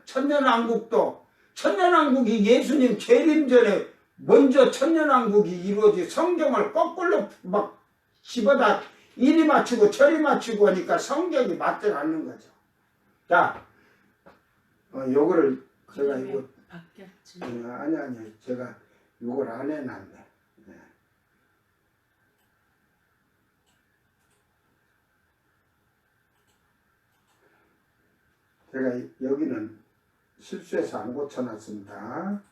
Speaker 1: 천년왕국도 천년왕국이 예수님 재림 전에 먼저 천년왕국이 이루어지 성경을 거꾸로 막 집어다 이리 맞추고 저리 맞추고 하니까 성경이 맞지 않는 거죠. 자, 요거를 제가 이거
Speaker 3: 바뀌었지.
Speaker 1: 아니 제가 요걸 안 해놨네. 네. 제가 여기는 실수해서 안 고쳐놨습니다.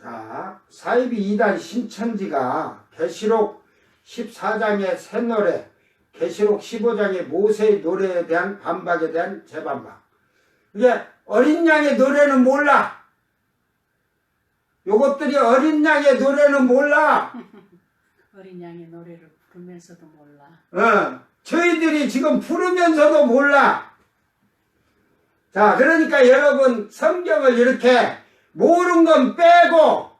Speaker 1: 자, 사이비 2단 신천지가 계시록 14장의 새 노래, 계시록 15장의 모세의 노래에 대한 반박에 대한 재반박. 이게 어린 양의 노래는 몰라. 요것들이 어린 양의 노래는 몰라.
Speaker 3: 어린 양의 노래를 부르면서도 몰라.
Speaker 1: 저희들이 지금 부르면서도 몰라. 자, 그러니까 여러분 성경을 이렇게 모르는 건 빼고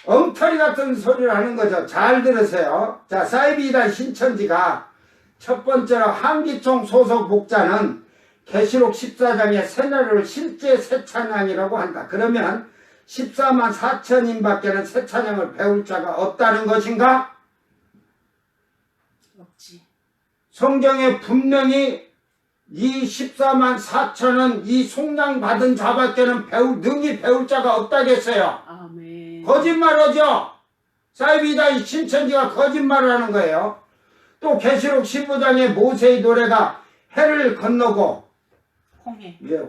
Speaker 1: 엉터리 같은 소리를 하는 거죠. 잘 들으세요. 자, 사이비 2단 신천지가 첫 번째로 한기총 소속 목자는 계시록 14장의 새노래를 실제 새찬양이라고 한다. 그러면 14만 4천인 밖에는 새찬양을 배울 자가 없다는 것인가?
Speaker 3: 없지.
Speaker 1: 성경에 분명히 이 14만 4천은 이 속량 받은 자밖에는 능히 배울 자가 없다겠어요.
Speaker 3: 아멘.
Speaker 1: 거짓말하죠. 사이비 2단 신천지가 거짓말을 하는 거예요. 또 계시록 15장의 모세의 노래가 해를 건너고
Speaker 3: 홍해.
Speaker 1: 예,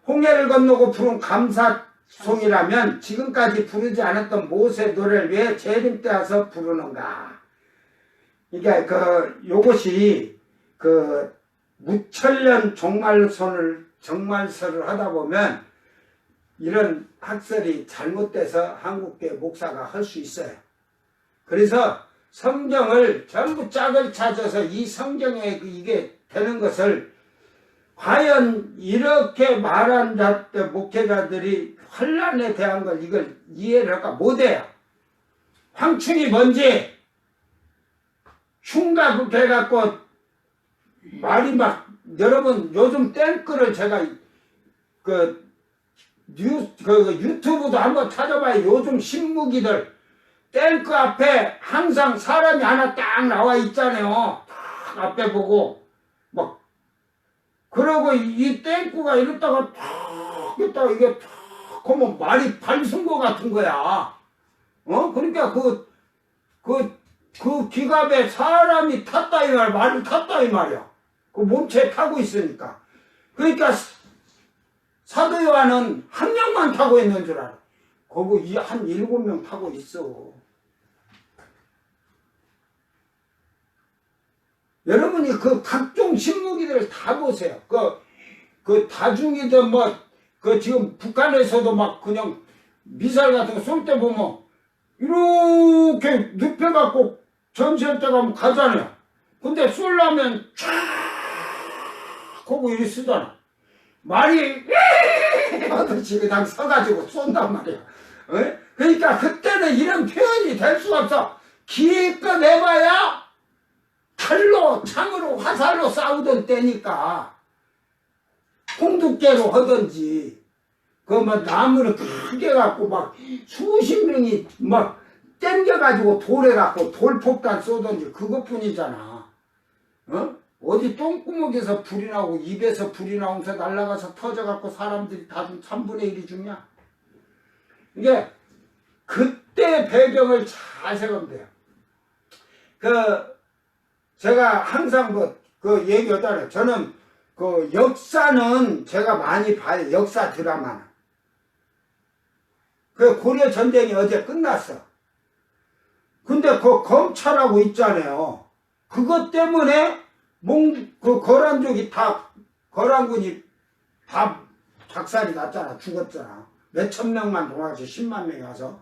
Speaker 1: 홍해를 건너고 부른 감사송이라면 지금까지 부르지 않았던 모세 노래를 왜 재림 때 와서 부르는가? 이게 요것이 무천년 종말설을 하다 보면 이런 학설이 잘못돼서 한국교회 목사가 할 수 있어요. 그래서 성경을 전부 짝을 찾아서 이 성경에 이게 되는 것을 과연 이렇게 말한 목회자들이 환란에 대한 걸 이걸 이해를 할까 못해요. 황충이 뭔지 흉가 해갖고 말이 막 여러분 요즘 땡크를 제가 그 유튜브도 한번 찾아봐요. 요즘 신무기들 땡크 앞에 항상 사람이 하나 딱 나와 있잖아요. 딱 앞에 보고 막 그러고 이 땡크가 이랬다가 탁 있다가 이게 탁 하면 말이 발순 거 같은 거야. 그러니까 그 기갑에 사람이 탔다 이 말, 말을 탔다 이 말이야. 그 몸체에 타고 있으니까. 그러니까 사도 요한은 한 명만 타고 있는 줄 알아. 거기 한 7명 타고 있어. 여러분이 그 각종 신무기들을 다 보세요. 그 다중이든 지금 북한에서도 막 그냥 미사일 같은 거 쏠 때 보면 이렇게 눕혀갖고 전시할 때 가면 가잖아요. 근데 쏠려면 쫙 하고 이리 쓰잖아. 말이 하듯이 그냥 서가지고 쏜단 말이야. 그러니까 그때는 이런 표현이 될 수가 없어. 기껏 내봐야 칼로, 창으로, 화살로 싸우던 때니까 홍두깨로 하든지 나무를 크게 갖고 막 수십 명이 막 땡겨가지고 돌에 갖고 돌폭탄 쏘든지 그것뿐이잖아. 어디 똥구멍에서 불이 나고 입에서 불이 나오면서 날아가서 터져갖고 사람들이 다 3분의 1이 죽냐? 이게 그때 배경을 잘 생각하면 돼요. 제가 항상 얘기하잖아요. 저는 역사는 제가 많이 봐요. 역사 드라마는. 고려 전쟁이 어제 끝났어. 근데 검찰하고 있잖아요. 그것 때문에 거란족이 거란군이 다 작살이 났잖아. 죽었잖아. 몇천 명만 도망가서 10만 명이 와서.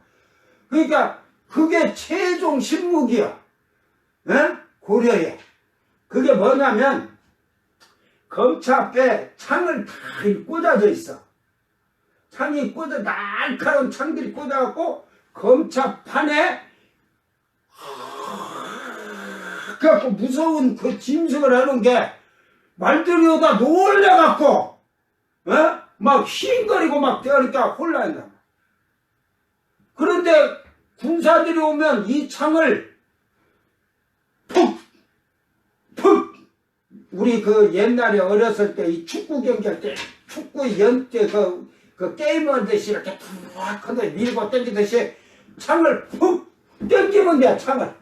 Speaker 1: 그러니까 그게 최종 신무기야. 고려에. 그게 뭐냐면 검차 앞에 창을 다 꽂아져 있어. 창이 날카로운 창들이 꽂아갖고 검차판에 그래갖고 무서운 그 짐승을 하는 게 말들이 오다 놀래갖고 막 휘잉거리고 막 그러니까 혼란한다. 그런데 군사들이 오면 이 창을 푹 우리 옛날에 어렸을 때 이 축구 경기할 때 축구 연때 그 게임하듯이 이렇게 푹 하더 밀고 당기듯이 창을 푹 당기면 돼. 창을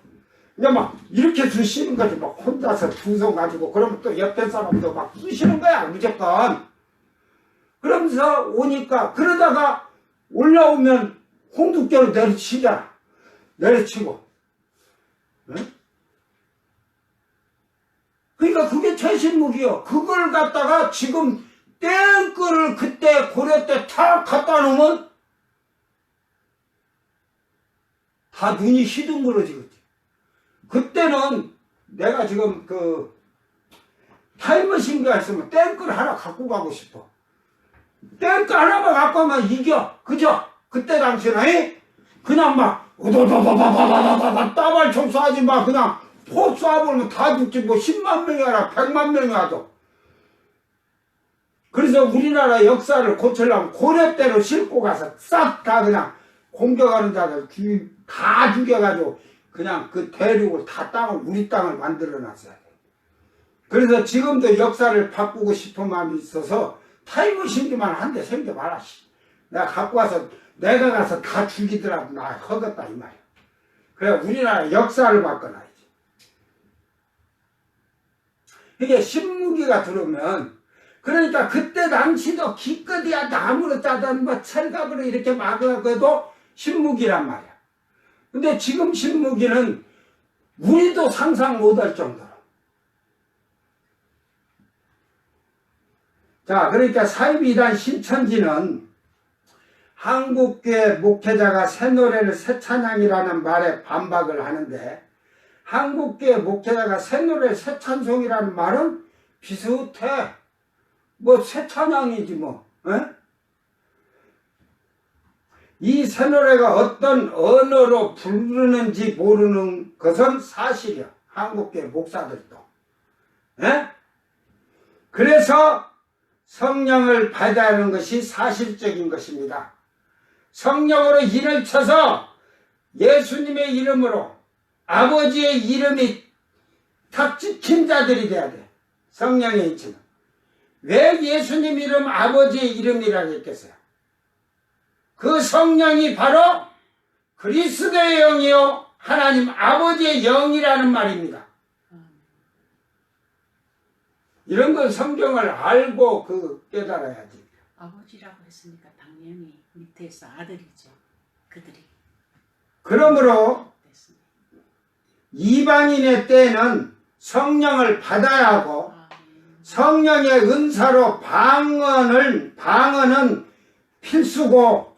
Speaker 1: 그냥 막 이렇게 쑤시는 거지. 막 혼자서 두 손 가지고 그러면 또 옆에 사람도 막 쑤시는 거야 무조건. 그러면서 오니까 그러다가 올라오면 홍두깨로 내리치잖아. 내리치고 그러니까 그게 최신무기요. 그걸 갖다가 지금 땡크를 그때 고려 때 탁 갖다 놓으면 다 눈이 시둥그러지겠지. 그때는 내가 지금 타임머신가 했으면 땡크를 하나 갖고 가고 싶어. 땡크 하나만 갖고 가면 이겨. 그죠? 그때 당시는 그냥 막 우도도도도도도도도 따발총 쏴지 마. 그냥 포 쏴보면 다 죽지. 뭐 10만 명이 아니라 100만 명이 와도. 그래서 우리나라 역사를 고치려면 고려 때로 싣고 가서 싹 다 그냥 공격하는 자들 다 죽여가지고 그냥 그 대륙을 다 우리 땅을 만들어 놨어야 돼. 그래서 지금도 역사를 바꾸고 싶은 마음이 있어서 타임머신기만 한 대 생겨봐라. 내가 갖고 와서 내가 가서 다 죽이더라도 나 허겠다 이 말이야. 그래 우리나라 역사를 바꿔놔야지. 이게 신무기가 들어오면 그러니까 그때 당시도 기껏이야 나무로 짜던 철갑으로 이렇게 막아도 신무기란 말이야. 근데 지금 신무기는 우리도 상상 못할 정도로. 자, 그러니까 사입이단 신천지는 한국교회 목회자가 새 노래를 새 찬양이라는 말에 반박을 하는데 한국교회 목회자가 새 노래 새 찬송이라는 말은 비슷해. 새 찬양이지 뭐. 이 새 노래가 어떤 언어로 부르는지 모르는 것은 사실이야. 한국교회 목사들도. 그래서 성령을 받아야 하는 것이 사실적인 것입니다. 성령으로 인을 쳐서 예수님의 이름으로 아버지의 이름이 탁 찍힌 자들이 돼야 돼. 성령의 인치는. 왜 예수님 이름 아버지의 이름이라고 했겠어요? 그 성령이 바로 그리스도의 영이요 하나님 아버지의 영이라는 말입니다. 이런 건 성경을 알고 깨달아야지.
Speaker 3: 아버지라고 했으니까 당연히 밑에서 아들이죠. 그들이.
Speaker 1: 그러므로
Speaker 3: 됐습니다.
Speaker 1: 이방인의 때에는 성령을 받아야 하고 성령의 은사로 방언은 필수고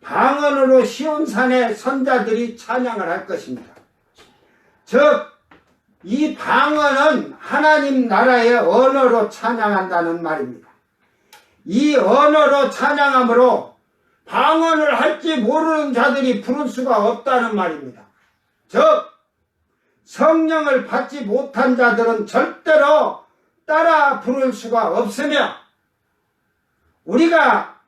Speaker 1: 방언으로 시온산의 선자들이 찬양을 할 것입니다. 즉, 이 방언은 하나님 나라의 언어로 찬양한다는 말입니다. 이 언어로 찬양함으로 방언을 할지 모르는 자들이 부를 수가 없다는 말입니다. 즉, 성령을 받지 못한 자들은 절대로 따라 부를 수가 없으며 우리가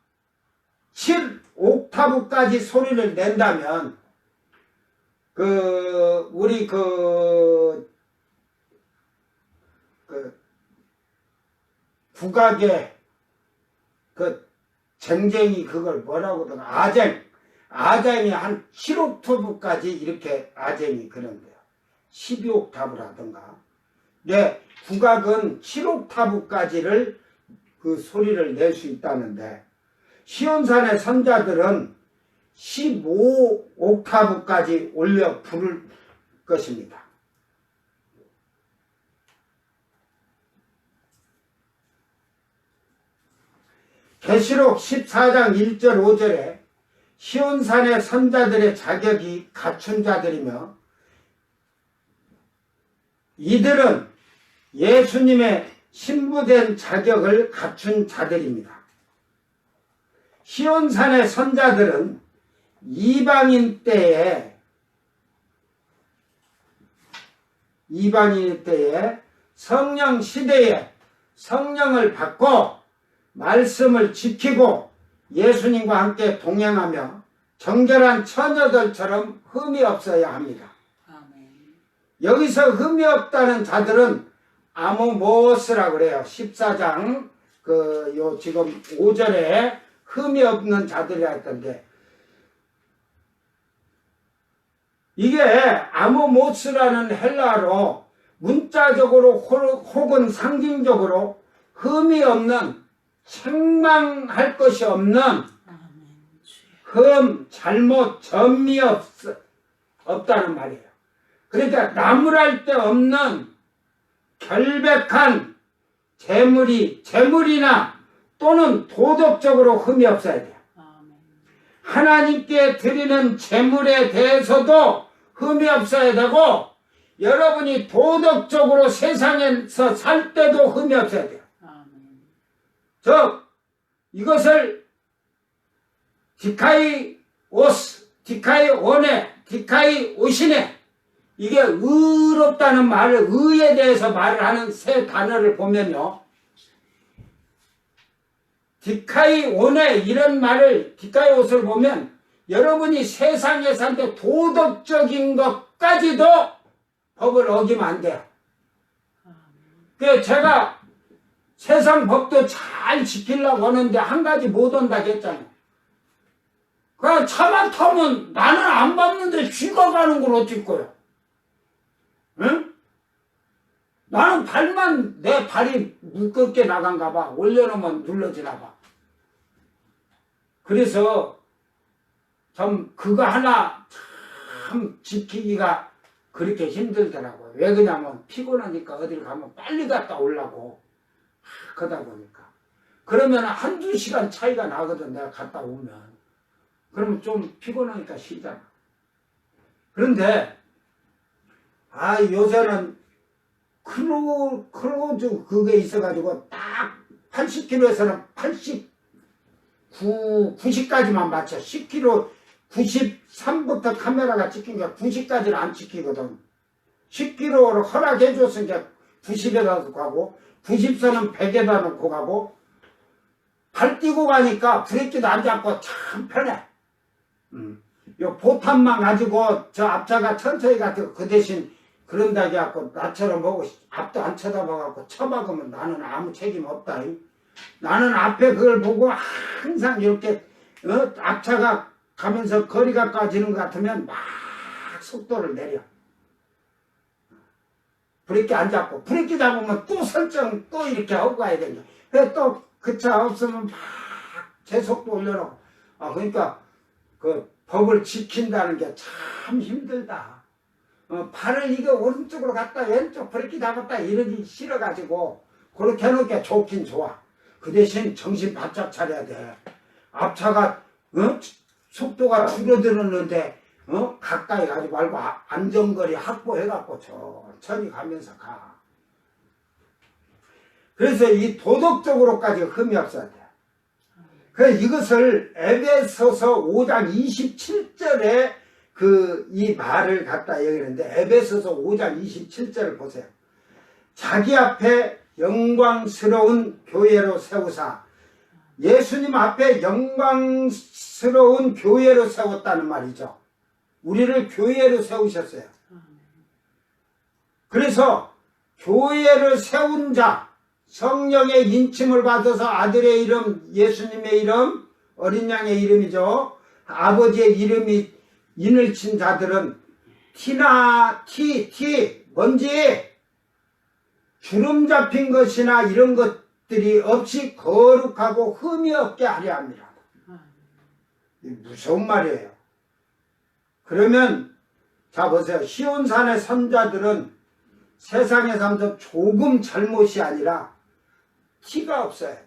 Speaker 1: 7옥타브까지 소리를 낸다면 우리 국악의 쟁쟁이 그걸 뭐라고 그러나 아쟁이 한 7옥타브까지 이렇게 아쟁이 그런데요. 12옥타브라든가. 네, 국악은 7옥타브까지를 그 소리를 낼 수 있다는데 시온산의 선자들은 15옥타브까지 올려 부를 것입니다. 계시록 14장 1절 5절에 시온산의 선자들의 자격이 갖춘 자들이며 이들은 예수님의 신부된 자격을 갖춘 자들입니다. 시온산의 선자들은 이방인 때에 성령 시대에 성령을 받고 말씀을 지키고 예수님과 함께 동행하며 정결한 처녀들처럼 흠이 없어야 합니다.
Speaker 3: 아멘.
Speaker 1: 여기서 흠이 없다는 자들은 아모모스라고 그래요. 14장 지금 5절에 흠이 없는 자들이라 했던데 이게 아모모스라는 헬라어로 문자적으로 혹은 상징적으로 흠이 없는 책망할 것이 없는 흠, 잘못, 점이 없다는 말이에요. 그러니까 나무랄 데 없는 결백한 재물이나 또는 도덕적으로 흠이 없어야 돼요. 하나님께 드리는 재물에 대해서도 흠이 없어야 되고 여러분이 도덕적으로 세상에서 살 때도 흠이 없어야 돼요. 즉 이것을 디카이오시네 이게 의롭다는 말을 의에 대해서 말을 하는 세 단어를 보면요. 디카이오네 이런 말을 디카이옷을 보면 여러분이 세상에 살 때 도덕적인 것까지도 법을 어기면 안 돼요. 그래서 제가 세상 법도 잘 지키려고 하는데 한 가지 못 온다고 했잖아요. 그냥 차만 타면 나는 안 밟는데 쥐가 가는 걸 어쩔 거야. 응? 나는 발만 내 발이 무겁게 나간가 봐. 올려놓으면 눌러지나 봐. 그래서 좀 그거 하나 참 지키기가 그렇게 힘들더라고요. 왜 그러냐면 피곤하니까 어딜 가면 빨리 갔다 오려고 그러다 보니까. 그러면 한두 시간 차이가 나거든 내가 갔다 오면. 그러면 좀 피곤하니까 쉬잖아. 그런데 요새는 크루즈 그게 있어가지고 딱 80km에서는 89, 90까지만 맞춰. 10km 93부터 카메라가 찍힌 게 90까지는 안 찍히거든. 10km를 허락해 줬으니까 90에다 가고 90선은 100에다 놓고 가고 발 띄고 가니까 브레이크도 안 잡고 참 편해. 요 보탄만 가지고 저 앞차가 천천히 가도 그 대신 그런다고 해갖고 나처럼 보고 앞도 안 쳐다봐갖고 쳐박으면 나는 아무 책임 없다. 나는 앞에 그걸 보고 항상 이렇게 앞차가 가면서 거리가 까지는 것 같으면 막 속도를 내려. 브레이크 안 잡고 브레이크 잡으면 또 설정 또 이렇게 하고 가야 되냐. 그래서 또 그 차 없으면 막 제 속도 올려놓고. 그러니까 그 법을 지킨다는 게 참 힘들다. 팔을 이거 오른쪽으로 갔다 왼쪽 브레이크 잡았다 이러기 싫어가지고 그렇게 해놓으니까 좋긴 좋아. 그 대신 정신 바짝 차려야 돼. 앞차가 속도가 줄어들었는데 가까이 가지 말고 안전거리 확보해갖고 천천히 가면서 가. 그래서 이 도덕적으로까지 흠이 없어야 돼. 그래서 이것을 에베소서 5장 27절에 이 말을 갖다 얘기하는데 에베소서 5장 27절을 보세요. 자기 앞에 영광스러운 교회로 세우사. 예수님 앞에 영광스러운 교회로 세웠다는 말이죠. 우리를 교회로 세우셨어요. 그래서 교회를 세운 자, 성령의 인침을 받아서 아들의 이름, 예수님의 이름, 어린 양의 이름이죠. 아버지의 이름이 인을 친 자들은 뭔지 주름 잡힌 것이나 이런 것들이 없이 거룩하고 흠이 없게 하려 합니다. 무서운 말이에요. 그러면 자 보세요. 시온산의 선자들은 세상에 살면서 조금 잘못이 아니라 티가 없어야 돼.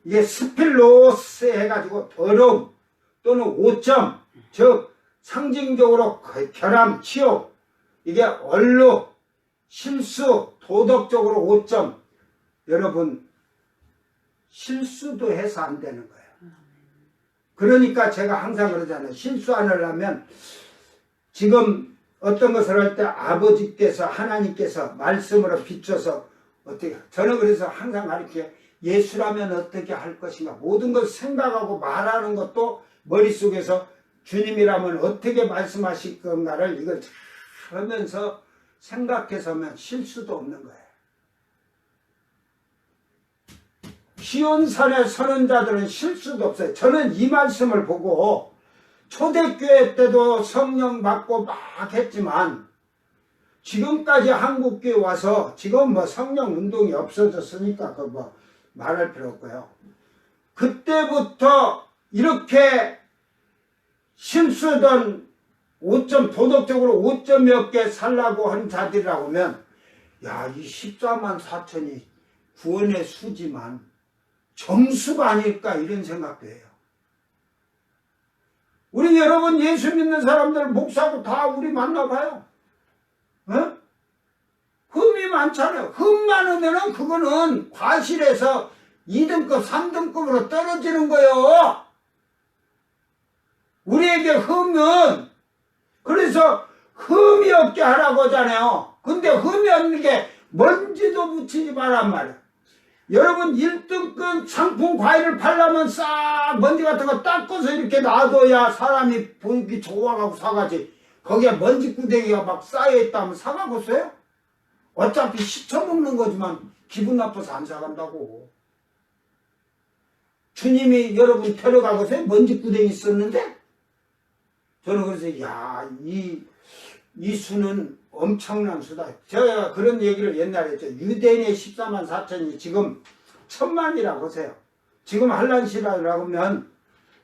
Speaker 1: 이게 스필로스 해가지고 더러움 또는 오점, 즉 상징적으로 결함, 치욕, 이게 얼룩, 실수, 도덕적으로 오점. 여러분 실수도 해서 안 되는 거예요. 그러니까 제가 항상 그러잖아요. 실수 안 하려면 지금 어떤 것을 할 때 아버지께서 하나님께서 말씀으로 비춰서 어떻게 저는 그래서 항상 가르쳐요. 예수라면 어떻게 할 것인가. 모든 것을 생각하고 말하는 것도 머릿속에서 주님이라면 어떻게 말씀하실 건가를 이걸 잘 하면서 생각해서 하면 실수도 없는 거예요. 시온산에 서는 자들은 실수도 없어요. 저는 이 말씀을 보고 초대교회 때도 성령 받고 막 했지만 지금까지 한국교회 와서 지금 뭐 성령 운동이 없어졌으니까 그 뭐 말할 필요 없고요. 그때부터 이렇게 실수든 5점 도덕적으로 5점 몇 개 살라고 한 자들이라고 하면 야, 이 14만 4천이 구원의 수지만 점수가 아닐까 이런 생각도 해요. 우리 여러분 예수 믿는 사람들 목사고 다 우리 만나봐요. 흠이 많잖아요. 흠 많으면은 그거는 과실에서 2등급, 3등급으로 떨어지는 거예요. 우리에게 흠은 그래서 흠이 없게 하라고 하잖아요. 근데 흠이 없는 게 먼지도 묻히지 말란 말이에요. 여러분 1등급 상품 과일을 팔려면 싹 먼지 같은 거 닦아서 이렇게 놔둬야 사람이 보기 좋아가고 사가지. 거기에 먼지구덩이가 막 쌓여있다면 사가겠어요? 어차피 씻어먹는 거지만 기분 나빠서 안 사간다고. 주님이 여러분 데려가고서요? 먼지구덩이 있었는데? 저는 그래서 야, 이 수는 엄청난 수다. 제가 그런 얘기를 옛날에 했죠. 유대인의 14만 4천이 지금 1000만이라고 하세요. 지금 한란시라고 하면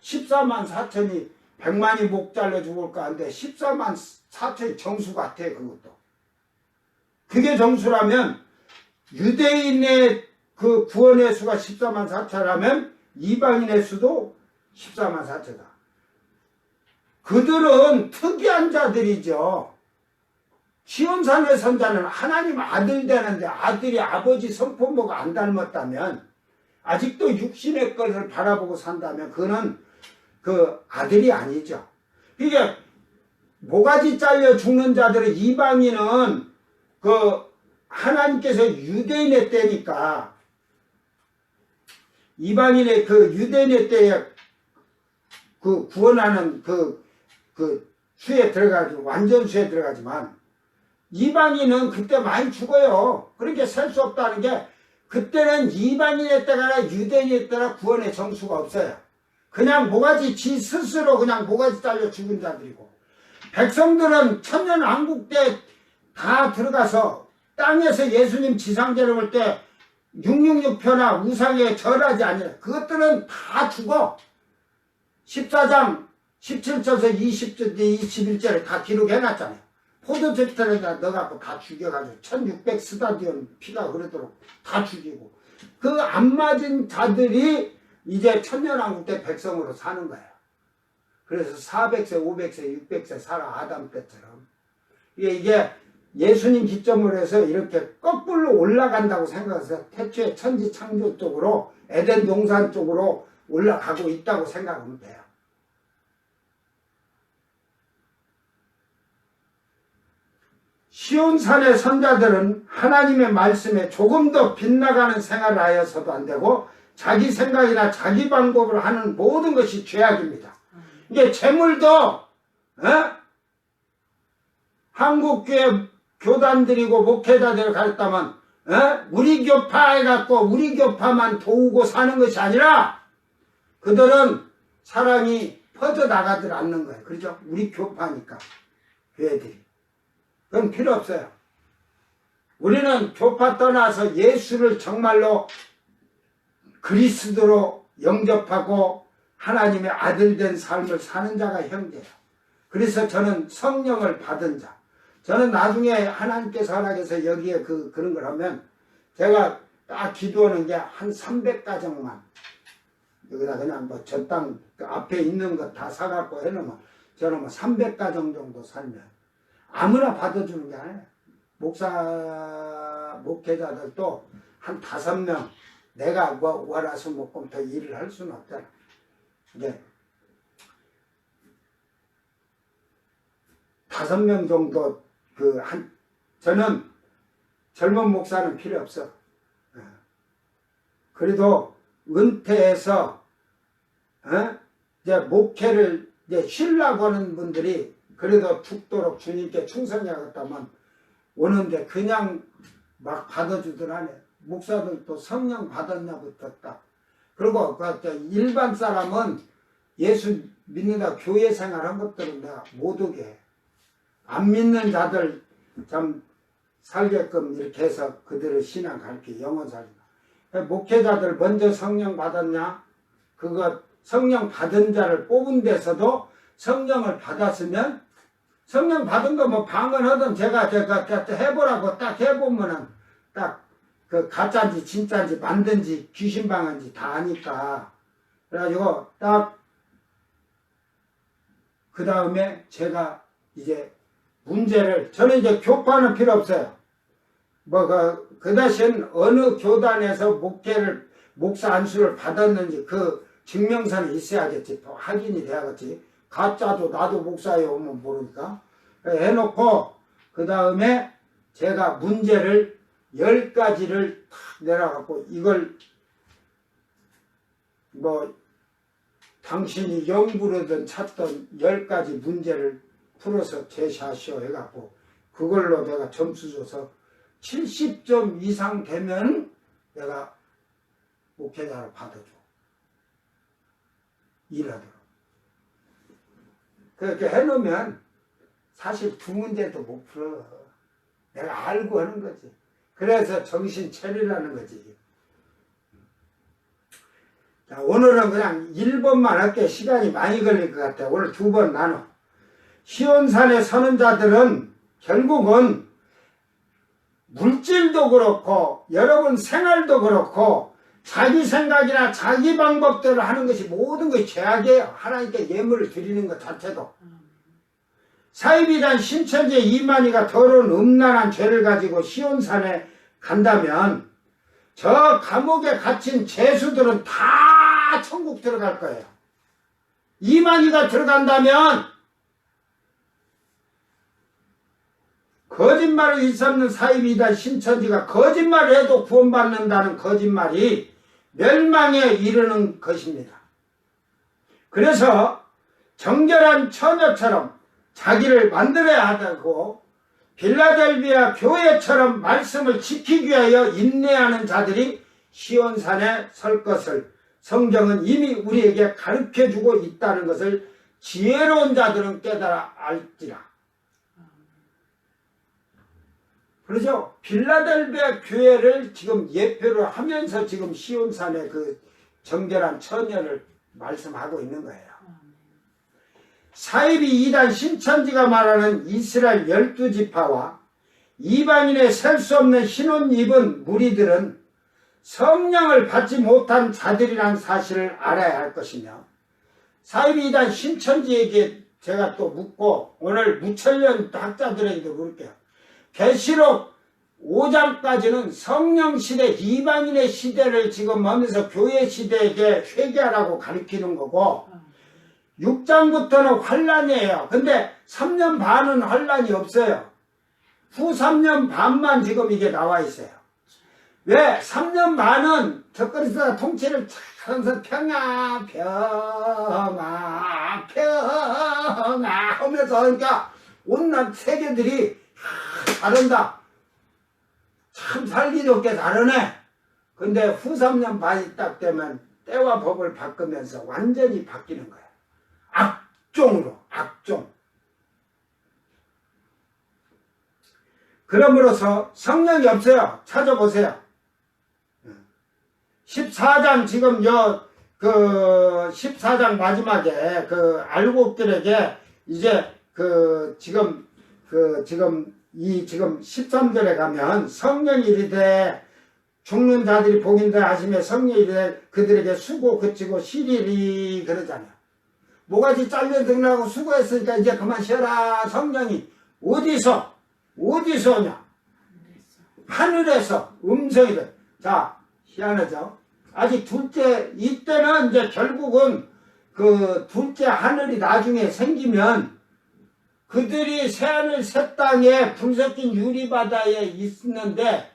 Speaker 1: 14만 4천이 100만이 목 잘려 죽을까 하는데 14만 4천이 정수 같아. 그것도. 그게 정수라면 유대인의 그 구원의 수가 14만 4천이라면 이방인의 수도 14만 4천이다. 그들은 특이한 자들이죠. 시온산의 선자는 하나님 아들 되는데 아들이 아버지 성품보고 안 닮았다면 아직도 육신의 것을 바라보고 산다면 그는 그 아들이 아니죠. 이게 모가지 잘려 죽는 자들은 이방인은 그 하나님께서 유대인의 때니까 이방인의 그 유대인의 때에 그 구원하는 그 수에 들어가지 완전 수에 들어가지만 이방인은 그때 많이 죽어요. 그렇게 셀 수 없다는 게 그때는 이방인의 때가 아니라 유대인의 때라 구원의 정수가 없어요. 그냥 모가지 지 스스로 그냥 모가지 잘려 죽은 자들이고 백성들은 천년왕국 때 다 들어가서 땅에서 예수님 지상제를 볼 때 666표나 우상에 절하지 아니라 그것들은 다 죽어. 14장 17절에서 20절 21절에 다 기록해놨잖아요. 포도즙에다 넣어갖고 다 죽여가지고 1600 스타디온 피가 흐르도록 다 죽이고 그 안 맞은 자들이 이제 천년왕국 때 백성으로 사는 거예요. 그래서 400세 500세 600세 살아 아담 때처럼 이게 예수님 기점으로 해서 이렇게 거꾸로 올라간다고 생각해서 태초에 천지 창조 쪽으로 에덴 동산 쪽으로 올라가고 있다고 생각하면 돼요. 시온산의 선자들은 하나님의 말씀에 조금 더 빗나가는 생활을 하여서도 안 되고 자기 생각이나 자기 방법으로 하는 모든 것이 죄악입니다. 이게 재물도 한국교회 교단들이고 목회자들을 가르쳤다면 우리 교파 해갖고 우리 교파만 도우고 사는 것이 아니라 그들은 사랑이 퍼져나가들 않는 거예요. 그렇죠? 우리 교파니까 교회들이. 그건 필요 없어요. 우리는 교파 떠나서 예수를 정말로 그리스도로 영접하고 하나님의 아들 된 삶을 사는 자가 형제예요. 그래서 저는 성령을 받은 자. 저는 나중에 하나님께서 허락해서 여기에 그런 걸 하면 제가 딱 기도하는 게 한 300가정만 여기다 그냥 뭐 저 땅 앞에 있는 거 다 사갖고 해놓으면 저는 뭐 300가정 정도 살면 아무나 받아주는 게 아니에요. 목회자들도 한 5명 내가 뭐 월화수 목금 더 일을 할 수는 없잖아. 이제 5명 정도 저는 젊은 목사는 필요 없어. 그래도 은퇴해서 이제 목회를 이제 쉬려고 하는 분들이 그래도 죽도록 주님께 충성해야겠다면 오는데 그냥 막 받아주더라네. 목사들도 성령 받았냐부터 딱. 그리고 일반 사람은 예수 믿는다 교회 생활한 것들은 내가 못 오게 해. 안 믿는 자들 참 살게끔 이렇게 해서 그들의 신앙 가르쳐 영원 살리다. 목회자들 먼저 성령 받았냐? 그거 성령 받은 자를 뽑은 데서도 성령을 받았으면 성령 받은 거 뭐 방언하든 제가 해보라고 딱 해보면은 딱 그 가짜인지 진짜인지 만든지 귀신 방언인지 다 아니까 그래가지고 딱 그 다음에 제가 이제 문제를 저는 이제 교파는 필요 없어요. 뭐 그 대신 어느 교단에서 목사 안수를 받았는지 그 증명서는 있어야겠지. 또 확인이 돼야겠지. 가짜도 나도 목사에 오면 모르니까 해놓고 그 다음에 제가 문제를 10가지를 탁 내려갖고 이걸 뭐 당신이 연구로든 찾던 10가지 문제를 풀어서 제시하시오 해갖고 그걸로 내가 점수 줘서 70점 이상 되면 내가 목회자로 받아줘. 일하도록. 그렇게 해놓으면 사실 두 문제도 못 풀어. 내가 알고 하는 거지. 그래서 정신 차리라는 거지. 자, 오늘은 그냥 1번만 할게. 시간이 많이 걸릴 것 같아. 오늘 2번 나눠. 시온산에 서는 자들은 결국은 물질도 그렇고 여러분 생활도 그렇고 자기 생각이나 자기 방법대로 하는 것이 모든 것이 죄악이에요. 하나님께 예물을 드리는 것 자체도. 사입이란 신천지 이만희가 더러운 음란한 죄를 가지고 시온산에 간다면 저 감옥에 갇힌 죄수들은 다 천국 들어갈 거예요. 이만희가 들어간다면 거짓말을 일삼는 사입이다 신천지가 거짓말을 해도 구원받는다는 거짓말이 멸망에 이르는 것입니다. 그래서 정결한 처녀처럼 자기를 만들어야 하고 빌라델비아 교회처럼 말씀을 지키기 위하여 인내하는 자들이 시온산에 설 것을 성경은 이미 우리에게 가르쳐주고 있다는 것을 지혜로운 자들은 깨달아 알지라. 그렇죠? 빌라델비아 교회를 지금 예표를 하면서 지금 시온산의 그 정결한 처녀를 말씀하고 있는 거예요. 사입이 이단 신천지가 말하는 이스라엘 12지파와 이방인의 셀 수 없는 흰옷 입은 무리들은 성령을 받지 못한 자들이라는 사실을 알아야 할 것이며, 사입이 이단 신천지에게 제가 또 묻고 오늘 무천년 학자들에게도 물을게요. 계시록 5장까지는 성령 시대, 이방인의 시대를 지금 하면서 교회 시대에게 회개하라고 가르치는 거고, 6장부터는 환란이에요. 근데 3년 반은 환란이 없어요. 후 3년 반만 지금 이게 나와 있어요. 왜? 3년 반은 적그리스도가 통치를 하면서 평화 하면서, 그러니까 온갖 세계들이 잘한다. 참 살기 좋게 잘하네. 근데 후 3년 반이 딱 되면 때와 법을 바꾸면서 완전히 바뀌는 거예요. 악종으로, 악종. 그러므로서 성령이 없어요. 찾아보세요. 14장 지금 14장 마지막에 알곡들에게 이제 지금 13절에 가면 성령이 이르되 죽는 자들이 복인다 하시며 성령이 이르되 그들에게 수고 그치고 쉬리리 그러잖아요. 모가지 잘려 등나고 수고했으니까 이제 그만 쉬어라. 성령이 어디서냐? 하늘에서 음성이 돼. 자, 희한하죠? 아직 이때는 이제 결국은 그 둘째 하늘이 나중에 생기면 그들이 새하늘 새 땅에 불 섞인 유리바다에 있는데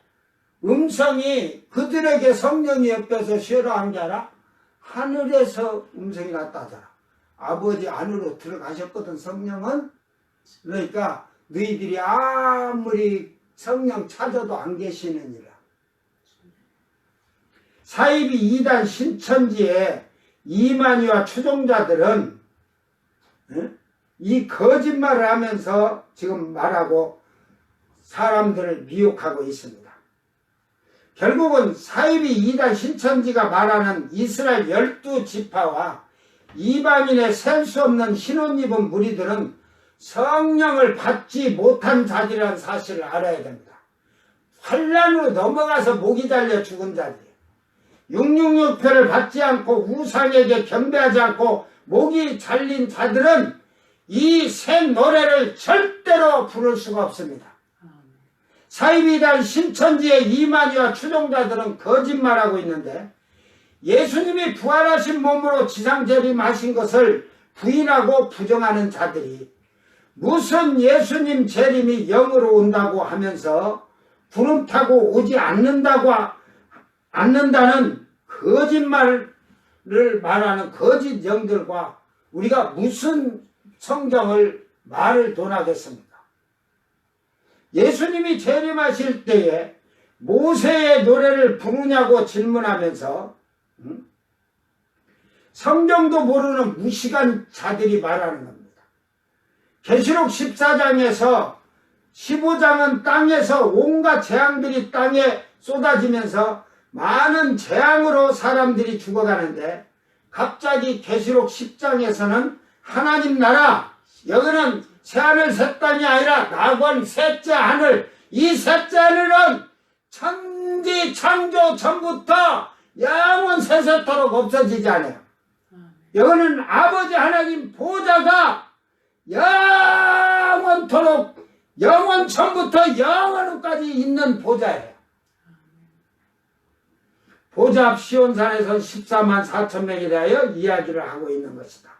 Speaker 1: 음성이 그들에게 성령이 옆에서 쉬어라 한 게 아니라 하늘에서 음성이 났다 하잖아. 아버지 안으로 들어가셨거든 성령은. 그러니까 너희들이 아무리 성령 찾아도 안 계시느니라. 사입이 이단 신천지의 이만희와 추종자들은 이 거짓말을 하면서 지금 말하고 사람들을 미혹하고 있습니다. 결국은 사입이 이단 신천지가 말하는 이스라엘 12지파와 이방인의 셀 수 없는 흰옷 입은 무리들은 성령을 받지 못한 자들이라는 사실을 알아야 됩니다. 환란으로 넘어가서 목이 달려 죽은 자들이에요. 666표를 받지 않고 우상에게 경배하지 않고 목이 잘린 자들은 이 새 노래를 절대로 부를 수가 없습니다. 사입이단 신천지의 이만희와 추종자들은 거짓말하고 있는데 예수님이 부활하신 몸으로 지상 재림하신 것을 부인하고 부정하는 자들이 무슨 예수님 재림이 영으로 온다고 하면서 구름 타고 오지 않는다는 거짓말을 말하는 거짓 영들과 우리가 무슨 성경을 말을 돈하겠습니까? 예수님이 재림하실 때에 모세의 노래를 부르냐고 질문하면서 성경도 모르는 무식한 자들이 말하는 겁니다. 계시록 14장에서 15장은 땅에서 온갖 재앙들이 땅에 쏟아지면서 많은 재앙으로 사람들이 죽어가는데 갑자기 계시록 10장에서는 하나님 나라, 여기는 새하늘 새 땅이 아니라 낙원 셋째 하늘, 이 셋째 하늘은 천지 창조 전부터 영원 세세토록 없어지지 않아요. 여기는 아버지 하나님 보좌가 영원토록 영원 전부터 영원 후까지 있는 보좌예요. 보좌 앞 시온산에서 14만 4천 명에 대하여 이야기를 하고 있는 것이다.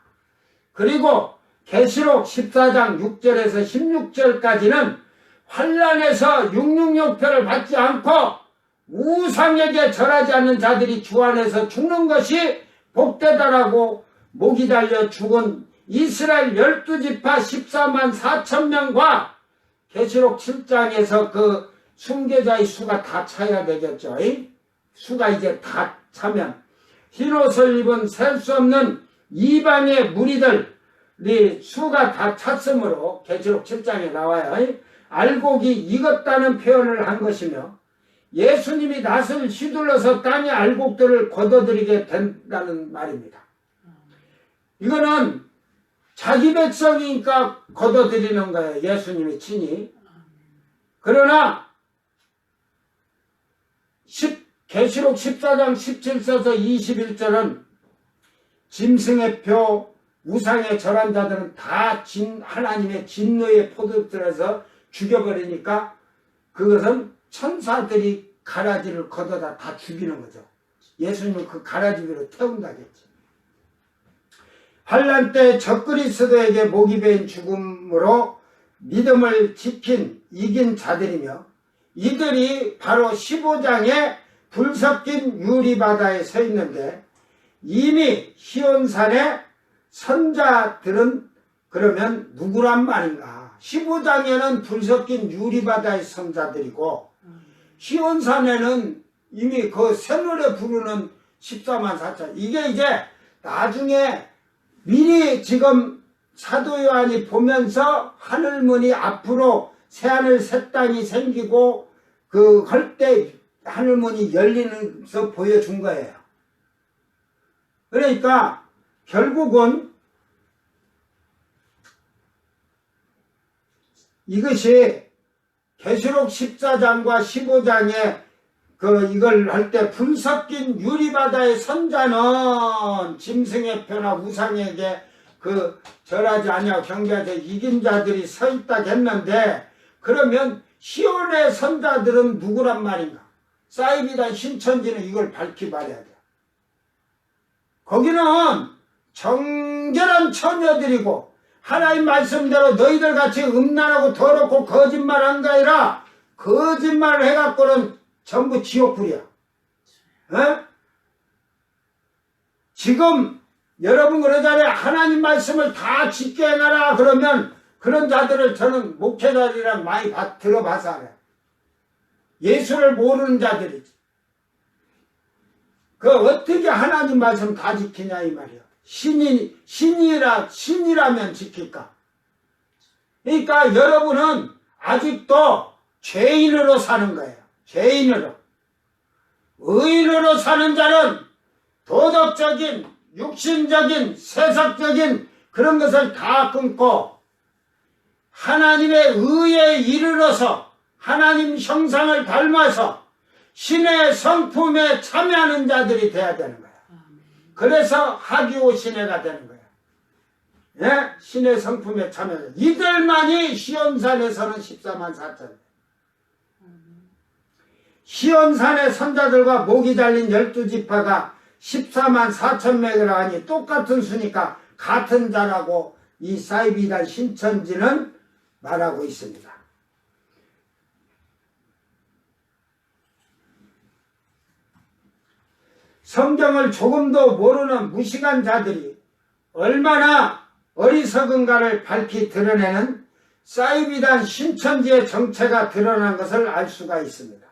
Speaker 1: 그리고 계시록 14장 6절에서 16절까지는 환란에서 666표를 받지 않고 우상에게 절하지 않는 자들이 주 안에서 죽는 것이 복되다라고 목이 달려 죽은 이스라엘 12지파 14만 4천 명과 계시록 7장에서 그 순교자의 수가 다 차야 되겠죠. 수가 이제 다 차면 흰옷을 입은 셀 수 없는 이방의 무리들이 수가 다 찼으므로 계시록 7장에 나와요. 알곡이 익었다는 표현을 한 것이며 예수님이 낫을 휘둘러서 땅의 알곡들을 걷어들이게 된다는 말입니다. 이거는 자기 백성이니까 걷어들이는 거예요. 예수님이 친히. 그러나 계시록 14장 17절에서 21절은 짐승의 표, 우상에 절한 자들은 다 하나님의 진노의 포도들에서 죽여버리니까 그것은 천사들이 가라지를 걷어다 다 죽이는 거죠. 예수님은 그 가라지 위로 태운다겠지. 환란 때 적그리스도에게 목이 베인 죽음으로 믿음을 지킨 이긴 자들이며 이들이 바로 15장에 불 섞인 유리바다에 서 있는데 이미 시온산의 선자들은 그러면 누구란 말인가? 15장에는 불 섞인 유리바다의 선자들이고 시온산에는 이미 그 새노래 부르는 14만 4천 이게 이제 나중에 미리 지금 사도 요한이 보면서 하늘문이 앞으로 새하늘 새 땅이 생기고 그 할 때 하늘문이 열리면서 보여준 거예요. 그러니까 결국은 이것이 계시록 14장과 15장에 이걸 할 때 불 섞인 유리바다의 선자는 짐승의 표나 우상에게 절하지 아니하고 경배하지 이긴 자들이 서 있다 했는데 그러면 시온의 선자들은 누구란 말인가? 사이비단 신천지는 이걸 밝히 말해야 돼. 거기는 정결한 처녀들이고 하나님 말씀대로 너희들 같이 음란하고 더럽고 거짓말한 게 아니라 거짓말을 해갖고는 전부 지옥불이야. 에? 지금 여러분 그러잖아요. 하나님 말씀을 다 지켜 행하라 그러면 그런 자들을 저는 목회자들이랑 많이 들어봐서 알아요. 예수를 모르는 자들이지. 어떻게 하나님 말씀 다 지키냐 이 말이야. 신이라면 지킬까? 그러니까 여러분은 아직도 죄인으로 사는 거예요. 죄인으로. 의인으로 사는 자는 도덕적인, 육신적인, 세상적인 그런 것을 다 끊고 하나님의 의에 이르러서 하나님 형상을 닮아서 신의 성품에 참여하는 자들이 돼야 되는 거야. 그래서 하기오 신혜가 되는 거야. 예? 신의 성품에 참여해서 이들만이 시온산에서는 14만 4천. 시온산의 선자들과 목이 달린 12지파가 14만 4천 명이라 하니 똑같은 수니까 같은 자라고 이 사이비단 신천지는 말하고 있습니다. 성경을 조금도 모르는 무식한 자들이 얼마나 어리석은가를 밝히 드러내는 사이비단 신천지의 정체가 드러난 것을 알 수가 있습니다.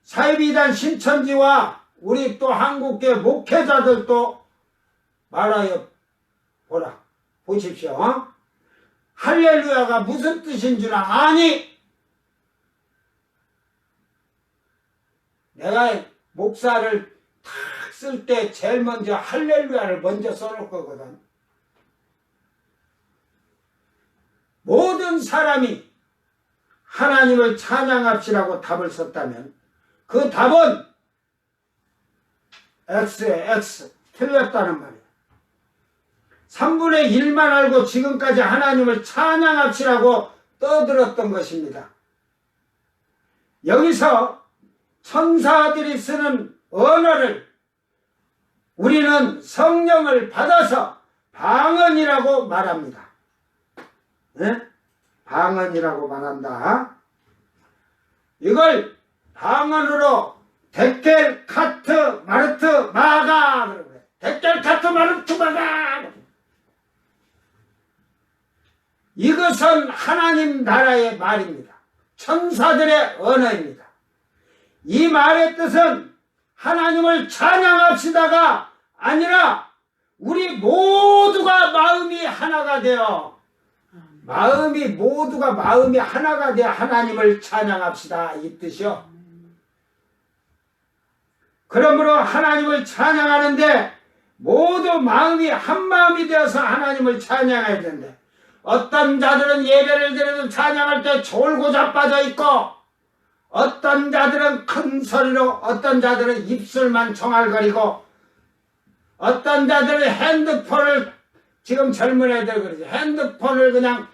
Speaker 1: 사이비단 신천지와 우리 또 한국계 목회자들도 말하여 보라. 보십시오. 할렐루야가 무슨 뜻인 줄 아니? 내가 목사를 탁 쓸 때 제일 먼저 할렐루야를 먼저 써놓을 거거든. 모든 사람이 하나님을 찬양합시라고 답을 썼다면 그 답은 X에 X 틀렸다는 말이에요. 3분의 1만 알고 지금까지 하나님을 찬양합시라고 떠들었던 것입니다. 여기서 천사들이 쓰는 언어를 우리는 성령을 받아서 방언이라고 말합니다. 네? 방언이라고 말한다. 이걸 방언으로 데켈 카트 마르트 마가 그러고 그래. 데켈 카트 마르트 마가. 이것은 하나님 나라의 말입니다. 천사들의 언어입니다. 이 말의 뜻은 하나님을 찬양합시다가 아니라 우리 모두가 마음이 하나가 되어 모두가 마음이 하나가 되어 하나님을 찬양합시다 이 뜻이요. 그러므로 하나님을 찬양하는데 모두 마음이 한마음이 되어서 하나님을 찬양해야 되는데 어떤 자들은 예배를 드려도 찬양할 때 졸고 자빠져 있고 어떤 자들은 큰 소리로 어떤 자들은 입술만 총알거리고 어떤 자들은 핸드폰을 지금 젊은 애들 그러지 핸드폰을 그냥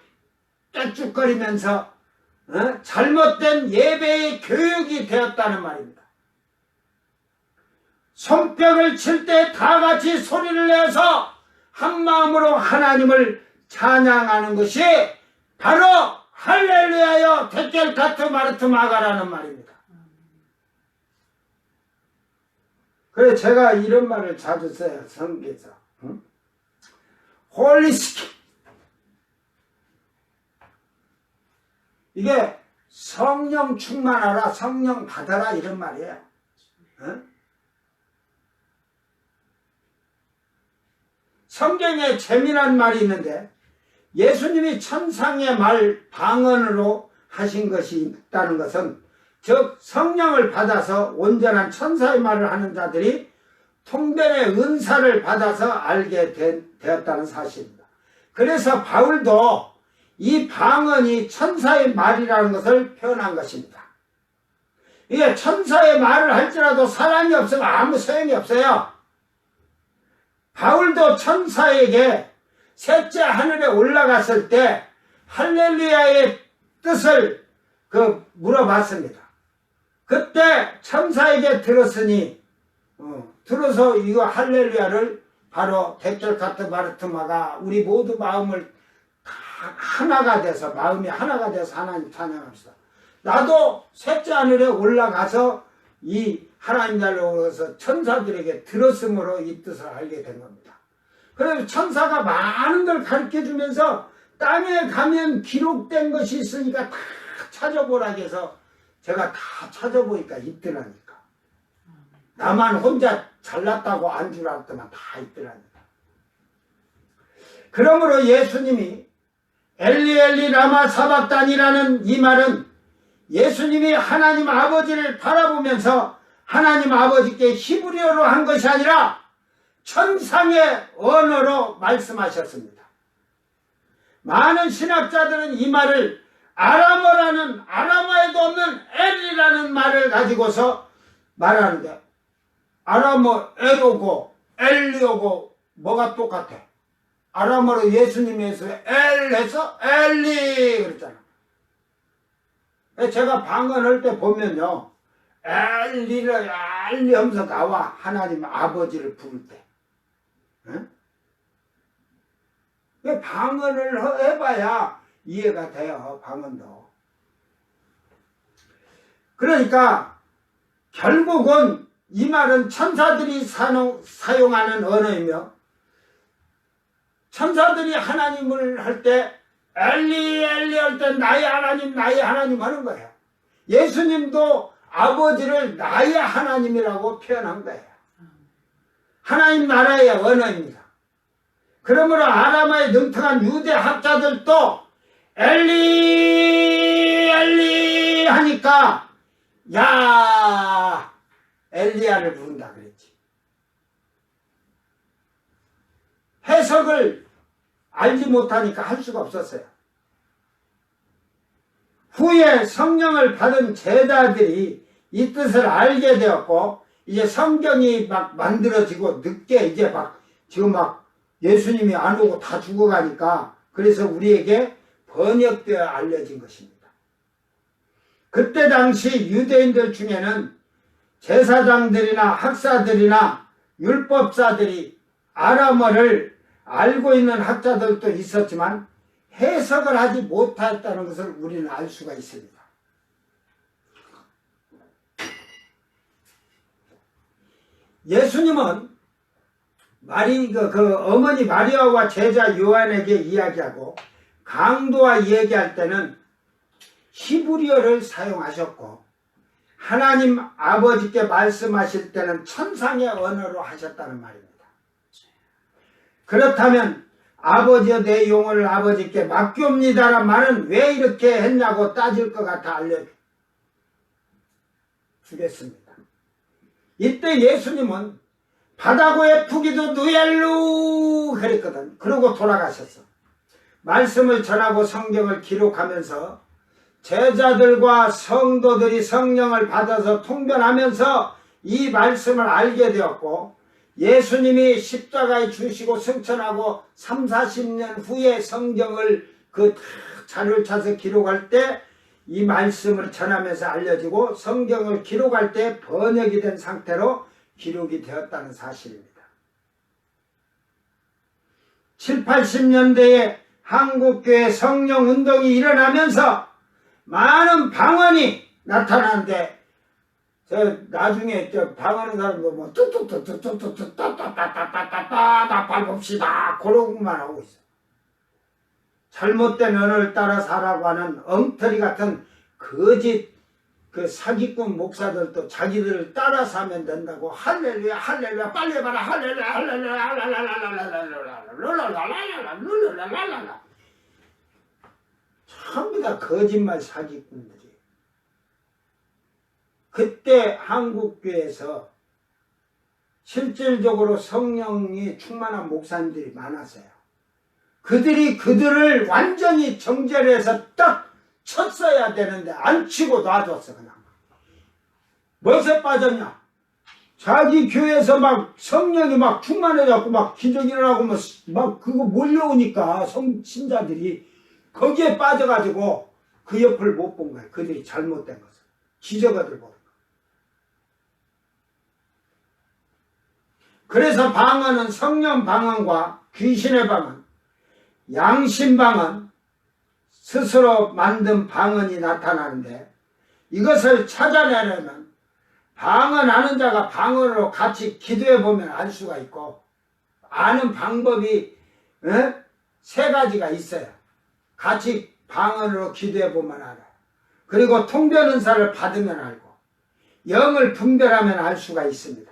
Speaker 1: 깨쭉거리면서 잘못된 예배의 교육이 되었다는 말입니다. 손뼉을 칠 때 다 같이 소리를 내서 한마음으로 하나님을 찬양하는 것이 바로 할렐루야여 데켈 카트 마르트 마가라는 말입니다. 그래서 제가 이런 말을 자주 써요. 성경에서 홀리스키 이게 성령 충만하라 성령 받아라 이런 말이에요. 성경에 재미난 말이 있는데 예수님이 천상의 말 방언으로 하신 것이 있다는 것은 즉 성령을 받아서 온전한 천사의 말을 하는 자들이 통변의 은사를 받아서 알게 되었다는 사실입니다. 그래서 바울도 이 방언이 천사의 말이라는 것을 표현한 것입니다. 이게 천사의 말을 할지라도 사람이 없으면 아무 소용이 없어요. 바울도 천사에게 셋째 하늘에 올라갔을 때 할렐루야의 뜻을 물어봤습니다. 그때 천사에게 들었으니 들어서 이거 할렐루야를 바로 데켈 카트 마르트 마가 우리 모두 마음을 다 하나가 돼서 마음이 하나가 돼서 하나님 찬양합시다. 나도 셋째 하늘에 올라가서 이 하나님 나라에서 천사들에게 들었으므로 이 뜻을 알게 된 겁니다. 그래서 천사가 많은 걸 가르쳐주면서 땅에 가면 기록된 것이 있으니까 다 찾아보라 해서 제가 다 찾아보니까 있더라니까. 나만 혼자 잘났다고 안 줄 알았더만 다 있더라니까. 그러므로 예수님이 엘리 엘리 라마 사박단이라는 이 말은 예수님이 하나님 아버지를 바라보면서 하나님 아버지께 히브리어로 한 것이 아니라 천상의 언어로 말씀하셨습니다. 많은 신학자들은 이 말을 아람어라는 아람어에도 없는 엘이라는 말을 가지고서 말하는데 아람어 에로고 엘리오고 뭐가 똑같아? 아람어로 예수님이 해서 엘 해서 엘리 그랬잖아. 제가 방언할 때 보면요 엘리를 엘리 하면서 나와 하나님 아버지를 부를 때 방언을 해봐야 이해가 돼요. 방언도. 그러니까 결국은 이 말은 천사들이 사용하는 언어이며 천사들이 하나님을 할 때 엘리 엘리 할 때 나의 하나님 하는 거예요. 예수님도 아버지를 나의 하나님이라고 표현한 거예요. 하나님 나라의 언어입니다. 그러므로 아람어에 능통한 유대 학자들도 엘리 엘리 하니까 야 엘리야를 부른다 그랬지. 해석을 알지 못하니까 할 수가 없었어요. 후에 성령을 받은 제자들이 이 뜻을 알게 되었고 이제 성경이 막 만들어지고 늦게 이제 막 지금 막 예수님이 안 오고 다 죽어가니까 그래서 우리에게 번역되어 알려진 것입니다. 그때 당시 유대인들 중에는 제사장들이나 학사들이나 율법사들이 아람어를 알고 있는 학자들도 있었지만 해석을 하지 못했다는 것을 우리는 알 수가 있습니다. 예수님은 어머니 마리아와 제자 요한에게 이야기하고 강도와 얘기할 때는 히브리어를 사용하셨고 하나님 아버지께 말씀하실 때는 천상의 언어로 하셨다는 말입니다. 그렇다면 아버지여 내 영혼을 아버지께 맡깁니다라는 말은 왜 이렇게 했냐고 따질 것 같아 알려주겠습니다. 이때 예수님은 바다고에 푸기도 누엘루 그랬거든. 그러고 돌아가셨어. 말씀을 전하고 성경을 기록하면서 제자들과 성도들이 성령을 받아서 통변하면서 이 말씀을 알게 되었고 예수님이 십자가에 주시고 승천하고 30-40년 후에 성경을 자료를 찾아서 기록할 때 이 말씀을 전하면서 알려지고 성경을 기록할 때 번역이 된 상태로 기록이 되었다는 사실입니다. 70-80년대에 한국교회 성령운동이 일어나면서 많은 방언이 나타나는데 나중에 방언하는 사람도 뭐 뚜뚜뚜뚜뚜뚜뚜 따따따따따따따 밟읍시다 그러고만 하고 있어. 잘못된 언어를 따라 살라고 하는 엉터리 같은 거짓 사기꾼 목사들도 자기들을 따라 사면 된다고 할렐루야 할렐루야 빨리 해봐라 할렐루야 할렐루야 할렐루야 전부 다 거짓말 사기꾼들이. 그때 한국교회에서 실질적으로 성령이 충만한 목사님들이 많았어요. 그들을 완전히 정죄를 해서 딱 쳤어야 되는데 안 치고 놔뒀어. 그냥 무엇에 빠졌냐, 자기 교회에서 막 성령이 막 충만해갖고 막 기적 일어나고 막 그거 몰려오니까 신자들이 거기에 빠져가지고 그 옆을 못 본 거야. 그들이 잘못된 것을 기적을 보는 거야. 그래서 방언은 성령 방언과 귀신의 방언, 양심 방언, 스스로 만든 방언이 나타나는데 이것을 찾아내려면 방언하는 자가 방언으로 같이 기도해 보면 알 수가 있고 아는 방법이 세 가지가 있어요. 같이 방언으로 기도해 보면 알아요. 그리고 통변 은사를 받으면 알고 영을 분별하면 알 수가 있습니다.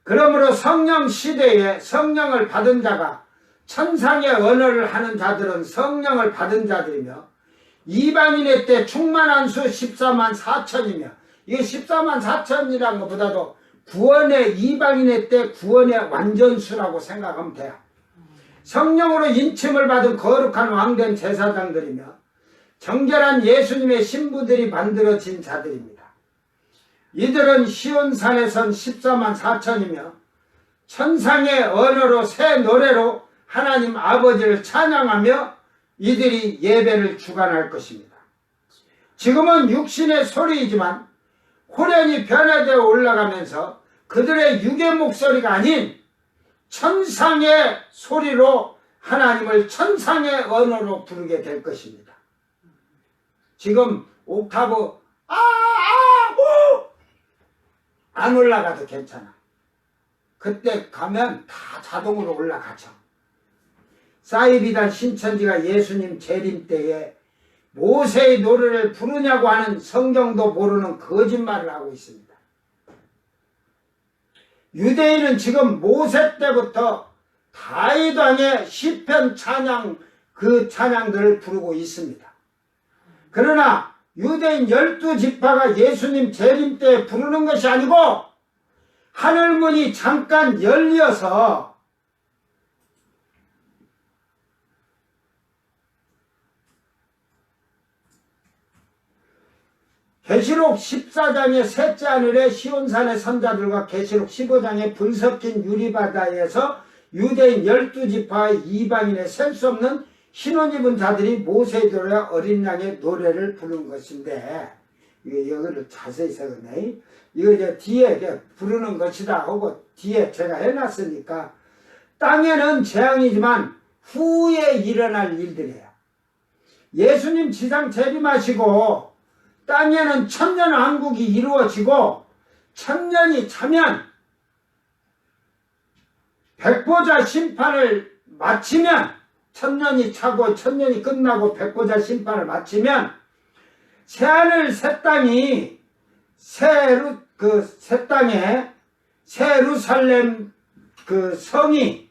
Speaker 1: 그러므로 성령 시대에 성령을 받은 자가 천상의 언어를 하는 자들은 성령을 받은 자들이며 이방인의 때 충만한 수 14만4천이며 이게 14만4천이라는 것보다도 구원의 이방인의 때 구원의 완전수라고 생각하면 돼요. 성령으로 인침을 받은 거룩한 왕된 제사장들이며 정결한 예수님의 신부들이 만들어진 자들입니다. 이들은 시온산에 선 14만4천이며 천상의 언어로 새 노래로 하나님 아버지를 찬양하며 이들이 예배를 주관할 것입니다. 지금은 육신의 소리이지만 호련히 변화되어 올라가면서 그들의 육의 목소리가 아닌 천상의 소리로 하나님을 천상의 언어로 부르게 될 것입니다. 지금 옥타브 안 올라가도 괜찮아. 그때 가면 다 자동으로 올라가죠. 사이비단 신천지가 예수님 재림 때에 모세의 노래를 부르냐고 하는 성경도 모르는 거짓말을 하고 있습니다. 유대인은 지금 모세 때부터 다윗 왕의 시편 찬양 그 찬양들을 부르고 있습니다. 그러나 유대인 12지파가 예수님 재림 때 부르는 것이 아니고 하늘문이 잠깐 열려서 계시록 14장의 셋째 하늘에 시온산의 선자들과 계시록 15장의 불 섞인 유리바다에서 유대인 12지파의 이방인의 셀 수 없는 흰옷 입은 자들이 모세의 노래와 어린 양의 노래를 부른 것인데 이거를 자세히 설명해. 이거 이제 뒤에 부르는 것이다 하고 뒤에 제가 해놨으니까 땅에는 재앙이지만 후에 일어날 일들이에요. 예수님 지상 재림하시고 땅에는 천년왕국이 이루어지고 천년이 차면 백보자 심판을 마치면 천년이 차고 천년이 끝나고 백보자 심판을 마치면 새하늘 새 땅이 새 땅에 새 예루살렘 그 성이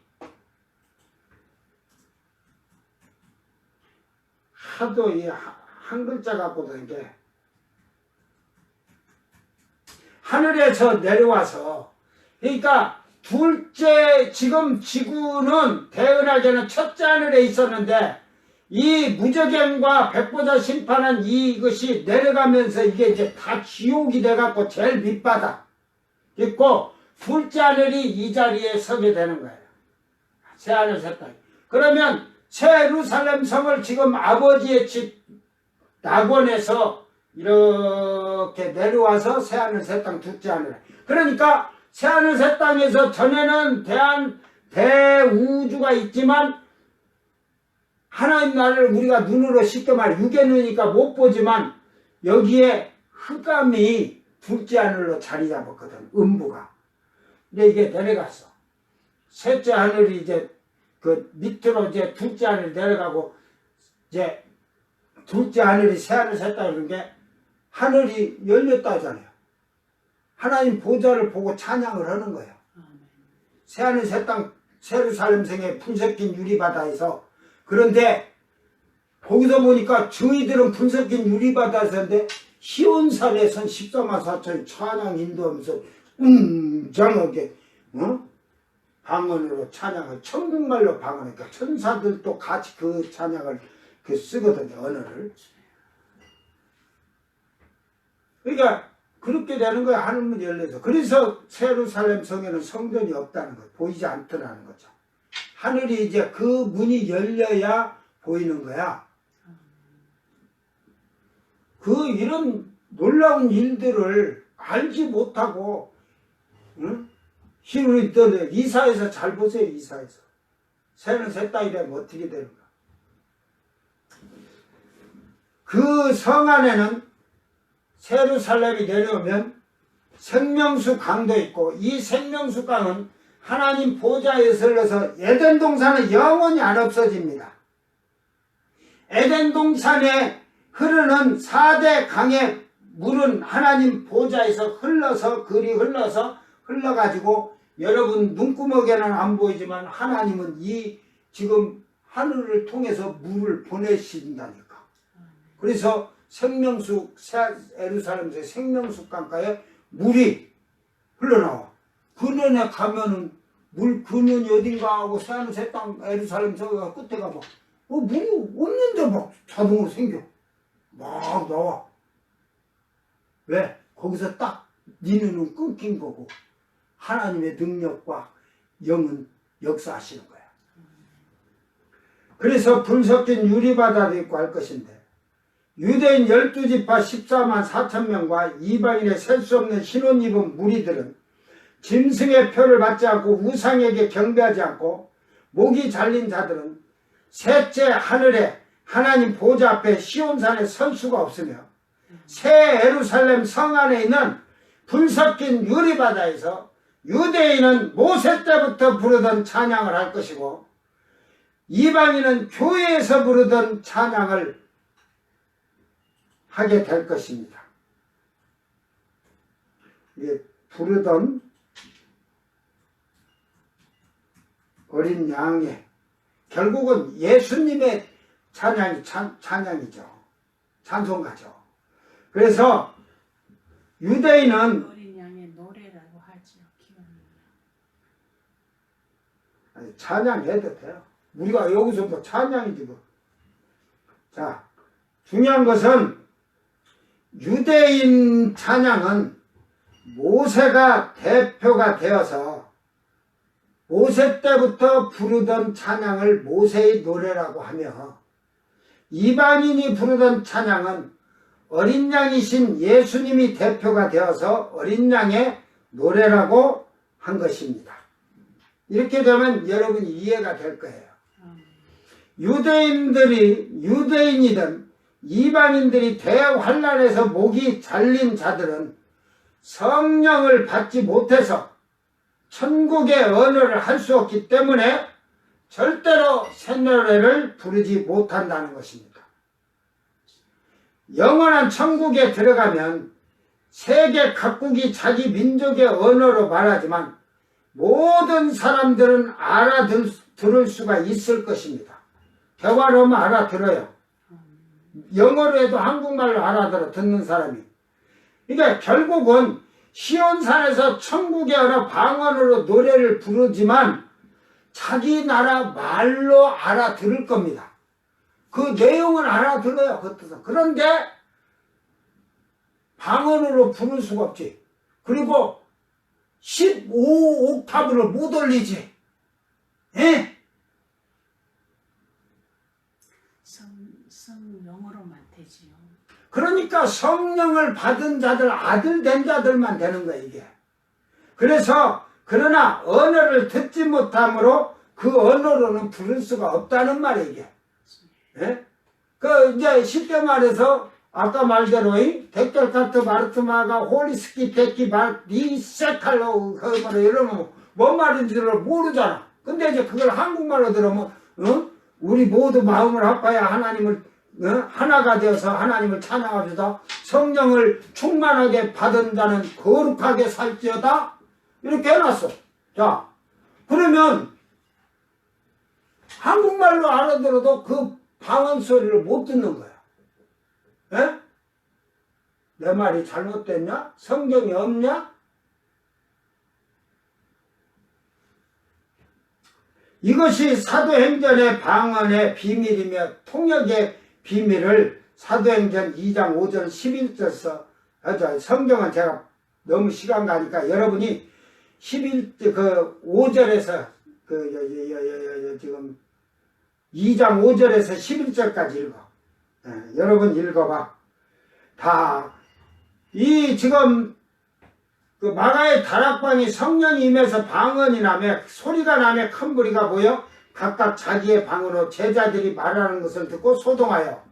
Speaker 1: 하도 이 한 글자 갖고도 이게 하늘에서 내려와서 그러니까 둘째 지금 지구는 태어나기에는 첫째 하늘에 있었는데 이 무저갱과 백보자 심판은 이것이 내려가면서 이게 이제 다 지옥이 돼갖고 제일 밑바닥 있고 둘째 하늘이 이 자리에 서게 되는 거예요. 새 하늘 새 땅. 그러면 새 예루살렘 성을 지금 아버지의 집 낙원에서 이렇게 내려와서 새 하늘 새 땅 둘째 하늘. 그러니까 새 하늘 새 땅에서 전에는 대우주가 있지만 하나님 나라를 우리가 눈으로 쉽게 말 육의 눈이니까 못 보지만 여기에 흑암이 둘째 하늘로 자리 잡았거든. 음부가. 근데 이게 내려갔어. 셋째 하늘이 이제 그 밑으로 이제 둘째 하늘이 내려가고 이제 둘째 하늘이 새 하늘 새 땅 이런 게 하늘이 열렸다 하잖아요. 하나님 보좌를 보고 찬양을 하는 거예요. 새 하늘 새 땅 예루살렘 성의 분석긴 유리바다에서. 그런데 거기서 보니까 저희들은 분석긴 유리바다에서인데 시온산에선 14만 4천이 찬양 인도하면서 웅장하게 방언으로 찬양을 천국말로 방언하니까 천사들도 같이 그 찬양을 쓰거든요. 언어를. 그러니까 그렇게 되는 거야. 하늘문이 열려서. 그래서 예루살렘 성에는 성전이 없다는 거예요. 보이지 않더라는 거죠. 하늘이 이제 그 문이 열려야 보이는 거야. 그 이런 놀라운 일들을 알지 못하고 힘을 떠내. 이사에서 잘 보세요. 이사에서. 새는 새 땅이 되면 어떻게 되는가. 그 성 안에는 예루살렘이 내려오면 생명수 강도 있고 이 생명수 강은 하나님 보좌에 흘러서 에덴 동산은 영원히 안 없어집니다. 에덴 동산에 흐르는 4대 강의 물은 하나님 보좌에서 흘러서 그리 흘러가지고 여러분 눈구멍에는 안 보이지만 하나님은 이 지금 하늘을 통해서 물을 보내신다니까. 그래서 생명수 예루살렘에서 생명수 강가에 물이 흘러나와. 근원에 가면은 물 근원이 어딘가 하고 새하늘 새 땅 예루살렘 저기가 끝에 가면 물이 없는데 막 자동으로 생겨. 막 나와. 왜? 거기서 딱 니는 끊긴 거고 하나님의 능력과 영은 역사하시는 거야. 그래서 불 섞인 유리바다도 있고 할 것인데 유대인 12지파 14만 4천 명과 이방인의 셀 수 없는 흰옷 입은 무리들은 짐승의 표를 받지 않고 우상에게 경배하지 않고 목이 잘린 자들은 셋째 하늘에 하나님 보좌 앞에 시온산에 설 수가 없으며 새 예루살렘 성 안에 있는 불 섞인 유리바다에서 유대인은 모세 때부터 부르던 찬양을 할 것이고 이방인은 교회에서 부르던 찬양을 하게 될 것입니다. 이게 부르던 어린 양의 결국은 예수님의 찬양이죠. 찬송가죠. 그래서 유대인은
Speaker 3: 어린 양의 노래라고 하죠.
Speaker 1: 아니, 찬양해도 돼요. 우리가 여기서 뭐 찬양이지 뭐. 자, 중요한 것은 유대인 찬양은 모세가 대표가 되어서 모세 때부터 부르던 찬양을 모세의 노래라고 하며 이방인이 부르던 찬양은 어린 양이신 예수님이 대표가 되어서 어린 양의 노래라고 한 것입니다. 이렇게 되면 여러분이 이해가 될 거예요.
Speaker 3: 아멘.
Speaker 1: 유대인이든 이방인들이 대환란에서 목이 잘린 자들은 성령을 받지 못해서 천국의 언어를 할 수 없기 때문에 절대로 새 노래를 부르지 못한다는 것입니다. 영원한 천국에 들어가면 세계 각국이 자기 민족의 언어로 말하지만 모든 사람들은 알아들을 수가 있을 것입니다. 대화로 하면 알아들어요. 영어로 해도 한국말로 알아들어 듣는 사람이. 그러니까 결국은 시온산에서 천국의 언어 방언으로 노래를 부르지만 자기 나라 말로 알아들을 겁니다. 그 내용은 알아들어요. 그 뜻은. 그런데 방언으로 부를 수가 없지. 그리고 15옥타브를 못 올리지. 예?
Speaker 3: 성령으로만 되지요.
Speaker 1: 그러니까 성령을 받은 자들, 아들 된 자들만 되는 거야, 이게. 그래서, 그러나 언어를 듣지 못함으로 그 언어로는 부를 수가 없다는 말이에요, 이게. 예? 이제 쉽게 말해서, 아까 말대로, 데켈카트 마르트마가 홀리스키 테키 리세칼로, 이러면 뭔 말인지를 모르잖아. 근데 이제 그걸 한국말로 들으면, 우리 모두 마음을 합하여 하나님을 하나가 되어서 하나님을 찬양합시다. 성령을 충만하게 받은 자는 거룩하게 살지어다. 이렇게 해놨어. 자, 그러면 한국말로 알아들어도 그 방언 소리를 못 듣는 거야. 에? 내 말이 잘못됐냐? 성경이 없냐? 이것이 사도행전의 방언의 비밀이며 통역의 비밀을 사도행전 2장 5절 11절에서 성경은 제가 너무 시간 가니까 여러분이 5절에서 지금 2장 5절에서 11절까지 읽어. 여러분 읽어봐. 지금 그 마가의 다락방이 성령이 임해서 방언이 나며 소리가 나며 큰 무리가 모여 각각 자기의 방언으로 제자들이 말하는 것을 듣고 소동하여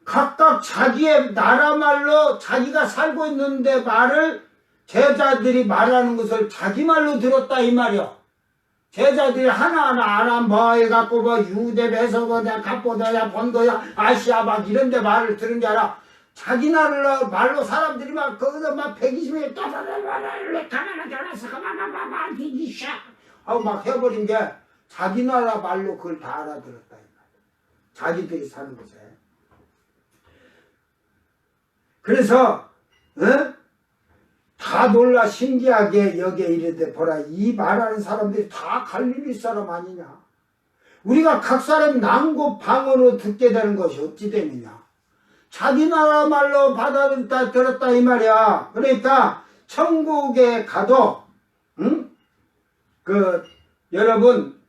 Speaker 1: 각각 자기의 나라 말로 자기가 살고 있는데 말을 제자들이 말하는 것을 자기 말로 들었다 이 말이요. 제자들이 하나하나 아람 해갖고 유대 베소보다 갑보다야 본도야 아시아 막 이런데 말을 들은 게 아니라 자기 나라 말로 사람들이 막 거기서 막 120명이 가만하게 알아서 가만하게 이샤 하고 막 해버린 게 자기 나라 말로 그걸 다 알아들었다 이 말이야. 자기들이 사는 곳에. 그래서 다 놀라 신기하게 여기에 이르되 보라 이 말하는 사람들이 다 갈릴리 사람 아니냐. 우리가 각 사람 난고 방언으로 듣게 되는 것이 어찌 됨이냐. 자기 나라 말로 들었다 이 말이야. 그러니까 천국에 가도 여러분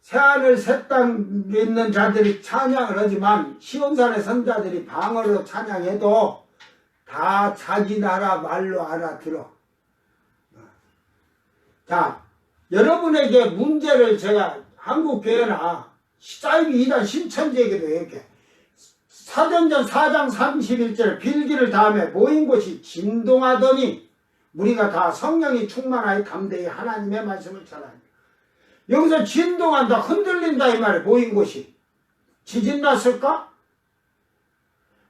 Speaker 1: 새하늘 새 땅에 있는 자들이 찬양을 하지만 시온산의 선자들이 방언으로 찬양해도 다 자기 나라 말로 알아들어. 자, 여러분에게 문제를 제가 한국교회나 사이비 2단 신천지에게도 이렇게 사도행전 4장 31절 빌기를 다음에 모인 곳이 진동하더니 우리가 다 성령이 충만하여 담대히 하나님의 말씀을 전하니. 여기서 진동한다, 흔들린다 이 말이에요. 모인 곳이. 지진 났을까?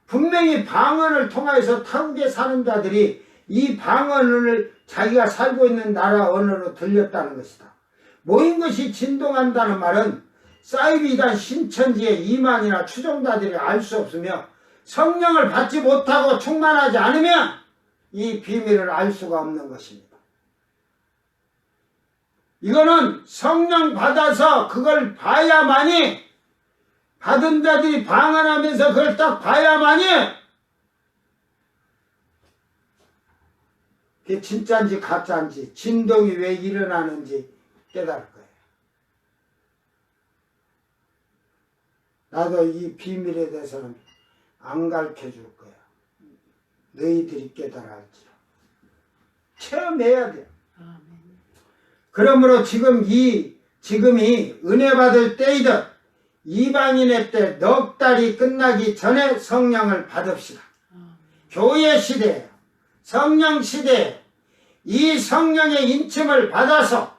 Speaker 1: 분명히 방언을 통하여서 타국에 사는 자들이 이 방언을 자기가 살고 있는 나라 언어로 들렸다는 것이다. 모인 것이 진동한다는 말은 사이비단 신천지의 이만이나 추종자들이 알 수 없으며 성령을 받지 못하고 충만하지 않으면 이 비밀을 알 수가 없는 것입니다. 이거는 성령 받아서 그걸 봐야만이 받은 자들이 방언하면서 그걸 딱 봐야만이 그게 진짜인지 가짜인지 진동이 왜 일어나는지 깨달을 거예요. 나도 이 비밀에 대해서는 안 가르쳐줄 거야. 너희들이 깨달아 알지라. 체험해야 돼.
Speaker 3: 아멘.
Speaker 1: 그러므로 지금이 은혜 받을 때이듯 이방인의 때 넉 달이 끝나기 전에 성령을 받읍시다. 교회 시대예요. 성령 시대예요. 이 성령의 인침을 받아서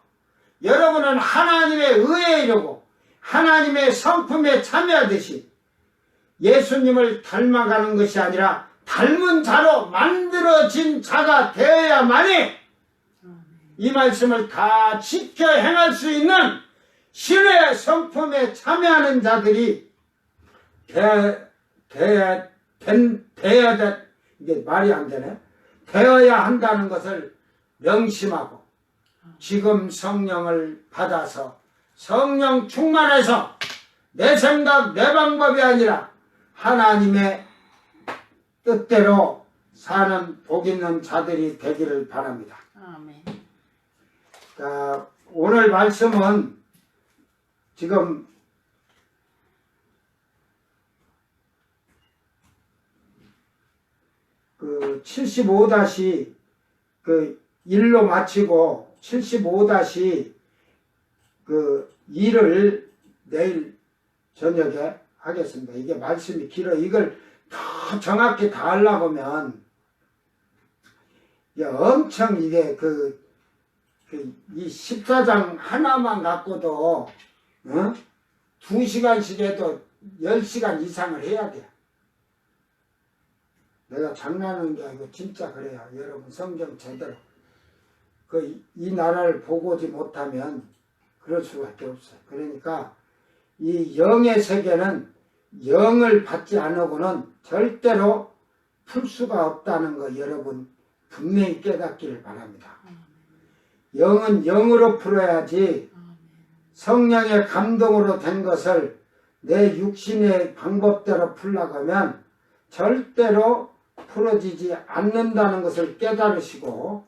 Speaker 1: 여러분은 하나님의 의에 이르고 하나님의 성품에 참여하듯이 예수님을 닮아가는 것이 아니라 닮은 자로 만들어진 자가 되어야만이 이 말씀을 다 지켜 행할 수 있는 신의 성품에 참여하는 자들이 이게 말이 안 되네. 되어야 한다는 것을 명심하고 지금 성령을 받아서 성령 충만해서 내 생각, 내 방법이 아니라 하나님의 뜻대로 사는 복 있는 자들이 되기를 바랍니다.
Speaker 3: 아멘.
Speaker 1: 자, 오늘 말씀은 지금 그 75-1로 마치고 75-2를 내일 저녁에 하겠습니다. 이게 말씀이 길어. 이걸 더 정확히 다 하려고 하면 엄청 이게 이 14장 하나만 갖고도 2시간씩 해도 10시간 이상을 해야 돼요. 내가 장난하는 게 아니고 진짜 그래요. 여러분 성경 제대로 이 나라를 보고 오지 못하면 그럴 수밖에 없어요. 그러니까 이 영의 세계는 영을 받지 않고는 절대로 풀 수가 없다는 거 여러분 분명히 깨닫기를 바랍니다. 영은 영으로 풀어야지 성령의 감동으로 된 것을 내 육신의 방법대로 풀려고 하면 절대로 풀어지지 않는다는 것을 깨달으시고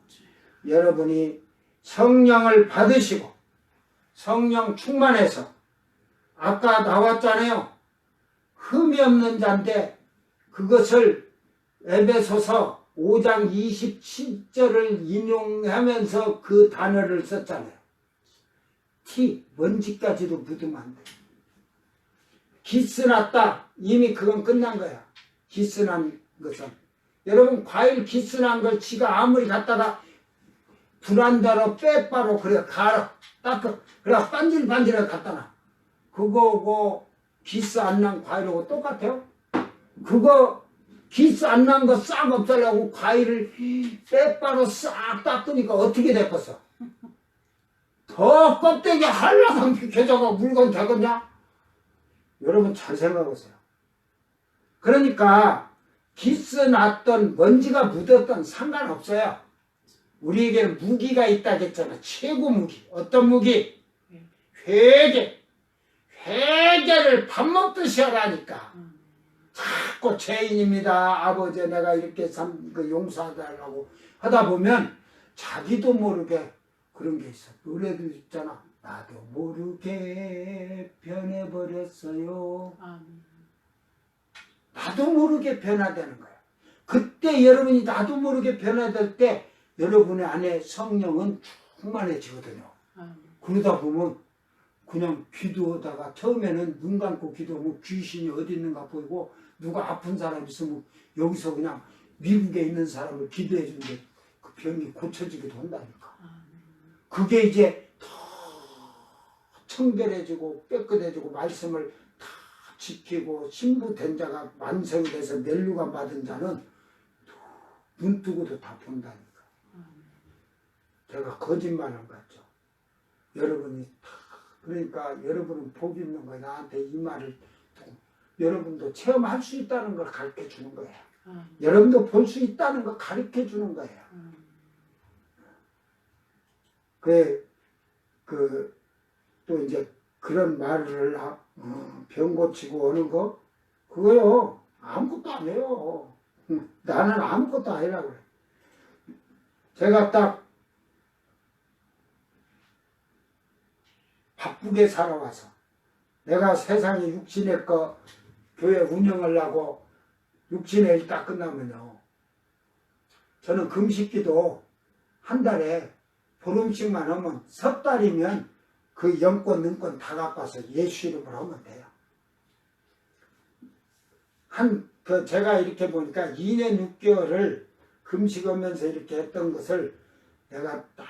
Speaker 1: 여러분이 성령을 받으시고 성령 충만해서 아까 나왔잖아요. 흠이 없는 자인데 그것을 에베소서 5장 27절을 인용하면서 그 단어를 썼잖아요. 먼지까지도 묻으면 안 돼. 기스났다. 이미 그건 끝난 거야. 기스난 것은. 여러분 과일 기스난 걸 지가 아무리 갖다가 불안다로 빼바로 그래 갈아 닦아 그래 반질반질하게 갖다 놔. 그거고 기스 안 난 과일하고 똑같아요. 그거 기스 안 난 거 싹 없애려고 과일을 빼바로 싹 닦으니까 어떻게 됐겠어? 더 껍데기 한라상 비켜져가 물건 되겠냐? 여러분 잘 생각하세요. 그러니까 기스 났던 먼지가 묻었던 상관없어요. 우리에게는 무기가 있다고 했잖아. 최고 무기. 어떤 무기? 회개. 회개를 밥 먹듯이 하라니까. 자꾸 죄인입니다. 아버지 내가 이렇게 용서하달라고 하다 보면 자기도 모르게 그런 게 있어. 노래도 있잖아. 나도 모르게 변해버렸어요. 나도 모르게 변화되는 거야. 그때 여러분이 나도 모르게 변화될 때 여러분의 안에 성령은 충만해지거든요. 그러다 보면 그냥 기도하다가 처음에는 눈 감고 기도하면 귀신이 어디 있는가 보이고 누가 아픈 사람 있으면 여기서 그냥 미국에 있는 사람을 기도해 주는데 그 병이 고쳐지기도 한다니까. 그게 이제 더 청결해지고 깨끗해지고 말씀을 다 지키고 신부된 자가 완성이 돼서 멸류관 받은 자는 눈 뜨고도 다 본다니까. 제가 거짓말한 것 같죠. 여러분이 다 그러니까 여러분은 복이 있는 거예요. 나한테 이 말을 듣고 여러분도 체험할 수 있다는 걸 가르쳐 주는 거예요. 여러분도 볼 수 있다는 걸 가르쳐 주는 거예요. 또 이제 그런 말을 병 고치고 오는 거 그거요 아무것도 안 해요. 나는 아무것도 아니라고 그래. 제가 딱 바쁘게 살아와서 내가 세상에 육신의 거 교회 운영하려고 육신의 일 딱 끝나면요 저는 금식기도 한 달에 보름씩만 하면 석 달이면 그 영권 능권 다 갖고 와서 예수 이름으로 하면 돼요. 제가 이렇게 보니까 2년 6개월을 금식하면서 이렇게 했던 것을 내가 딱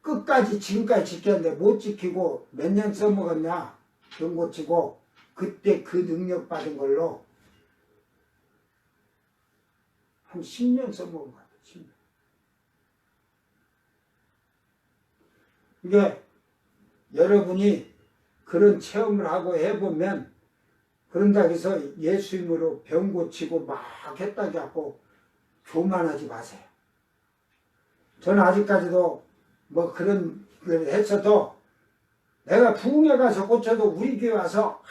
Speaker 1: 끝까지 지금까지 지켰는데 못 지키고 몇 년 써먹었냐 병 고치고 그때 그 능력 받은 걸로 한 10년 써먹은 것 같아요. 10년. 이게 여러분이 그런 체험을 하고 해보면 그런다고 해서 예수님으로 병 고치고 막 했다고 하고 교만하지 마세요. 저는 아직까지도 뭐 그런 걸 했어도 내가 부흥회 가서 고쳐도 우리 교회 와서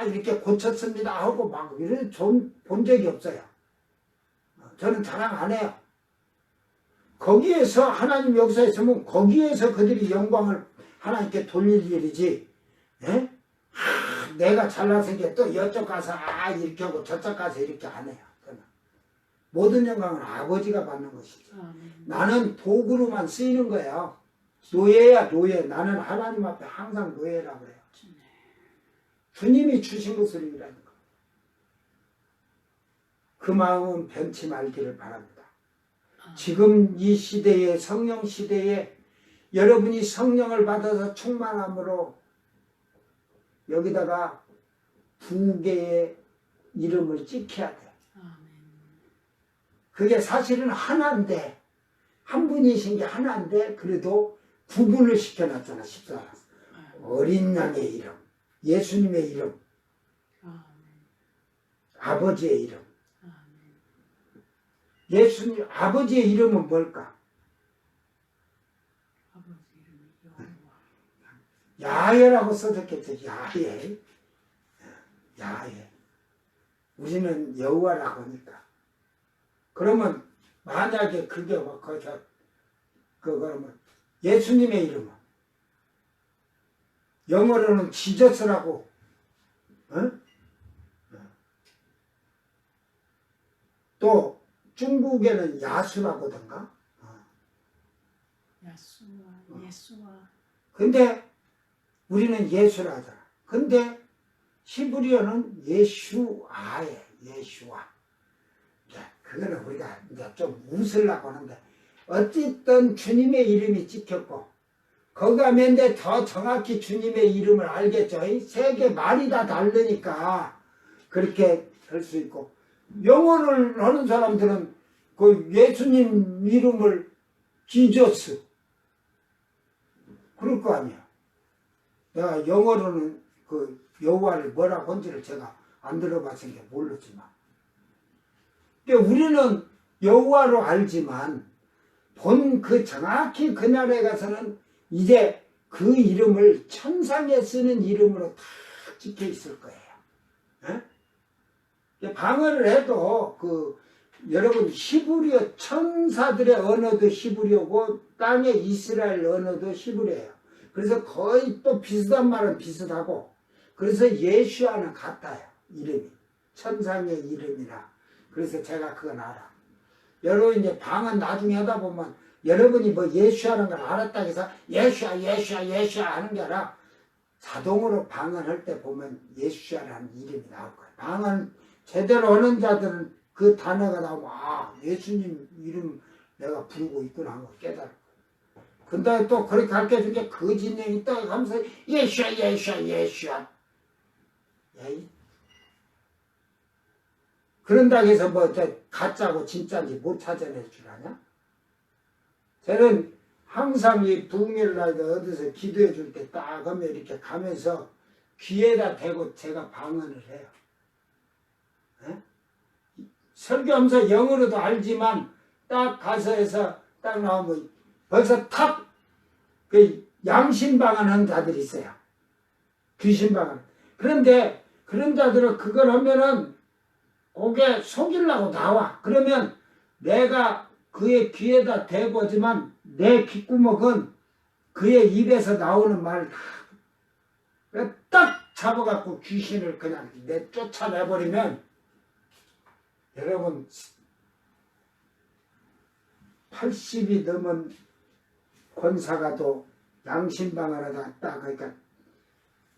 Speaker 1: 이렇게 고쳤습니다 하고 막 이런 본 적이 없어요. 저는 자랑 안 해요. 거기에서 하나님 역사에 있으면 거기에서 그들이 영광을 하나님께 돌릴 일이지. 예? 내가 잘나서게 또 이쪽 가서 이렇게 하고 저쪽 가서 이렇게 안 해요. 저는. 모든 영광은 아버지가 받는 것이죠. 나는 도구로만 쓰이는 거예요. 노예야 노예. 나는 하나님 앞에 항상 노예라고 그래요. 주님이 주신 것을 일하는 거. 그 마음은 변치 말기를 바랍니다. 지금 이 시대에 성령 시대에 여러분이 성령을 받아서 충만함으로 여기다가 두 개의 이름을 찍혀야 돼. 그게 사실은 하나인데 한 분이신 게 하나인데 그래도 구분을 시켜놨잖아. 14. 어린 양의 이름, 예수님의 이름, 아버지의 이름. 예수님 아버지의 이름은 뭘까? 야훼라고 써졌겠죠. 야훼. 야훼. 우리는 여호와라고 하니까. 그러면 만약에 그게 그러면 예수님의 이름은 영어로는 지저스라고. 또 중국에는 야수라고든가.
Speaker 3: 예수와.
Speaker 1: 근데 우리는 예수라 하잖아. 근데 히브리어는 예슈아예요. 예슈아. 그거는 우리가 이제 좀 웃으려고 하는데 어쨌든 주님의 이름이 찍혔고 거기 가면 더 정확히 주님의 이름을 알겠죠. 세계 말이 다 다르니까 그렇게 할 수 있고 영어를 하는 사람들은 그 예수님 이름을 지저스 그럴 거 아니야. 내가 영어로는 그 여호와를 뭐라고 한지를 제가 안 들어봤으니까 모르지만 근데 우리는 여호와로 알지만 본 그 정확히 그 나라에 가서는 이제 그 이름을 천상에 쓰는 이름으로 다 찍혀 있을 거예요. 에? 방언을 해도 여러분 히브리어 천사들의 언어도 히브리어고 땅의 이스라엘 언어도 히브리어예요. 그래서 거의 또 비슷한 말은 비슷하고 그래서 예슈아는 같아요. 이름이 천상의 이름이라. 그래서 제가 그건 알아. 여러분 이제 방언 나중에 하다 보면 여러분이 뭐 예슈아라는 걸 알았다고 해서 예슈아 하는 게 아니라 자동으로 방언할 때 보면 예슈아라는 이름이 나올 거예요. 방언 제대로 하는 자들은 그 단어가 나오면 예수님 이름 내가 부르고 있구나 하는 걸 깨달을 거예요. 근데 또 그렇게 가르쳐준 게 거짓령이 있다 하면서 예슈아 그런다고 해서 뭐 가짜고 진짜인지 못 찾아낼 줄 아냐? 저는 항상 이 부흥회를 할 때 어디서 기도해 줄 때 딱 하면 이렇게 가면서 귀에다 대고 제가 방언을 해요. 에? 설교하면서 영어로도 알지만 딱 가서 해서 딱 나오면 벌써 탁 그 양심방언하는 자들이 있어요. 귀신방언. 그런데 그런 자들은 그걸 하면은 그게 속이려고 나와. 그러면 내가 그의 귀에다 대고 하지만 내 귓구멍은 그의 입에서 나오는 말을 딱 잡아갖고 귀신을 그냥 쫓아내버리면 여러분 80이 넘은 권사가도 양심방 하나 딱 그러니까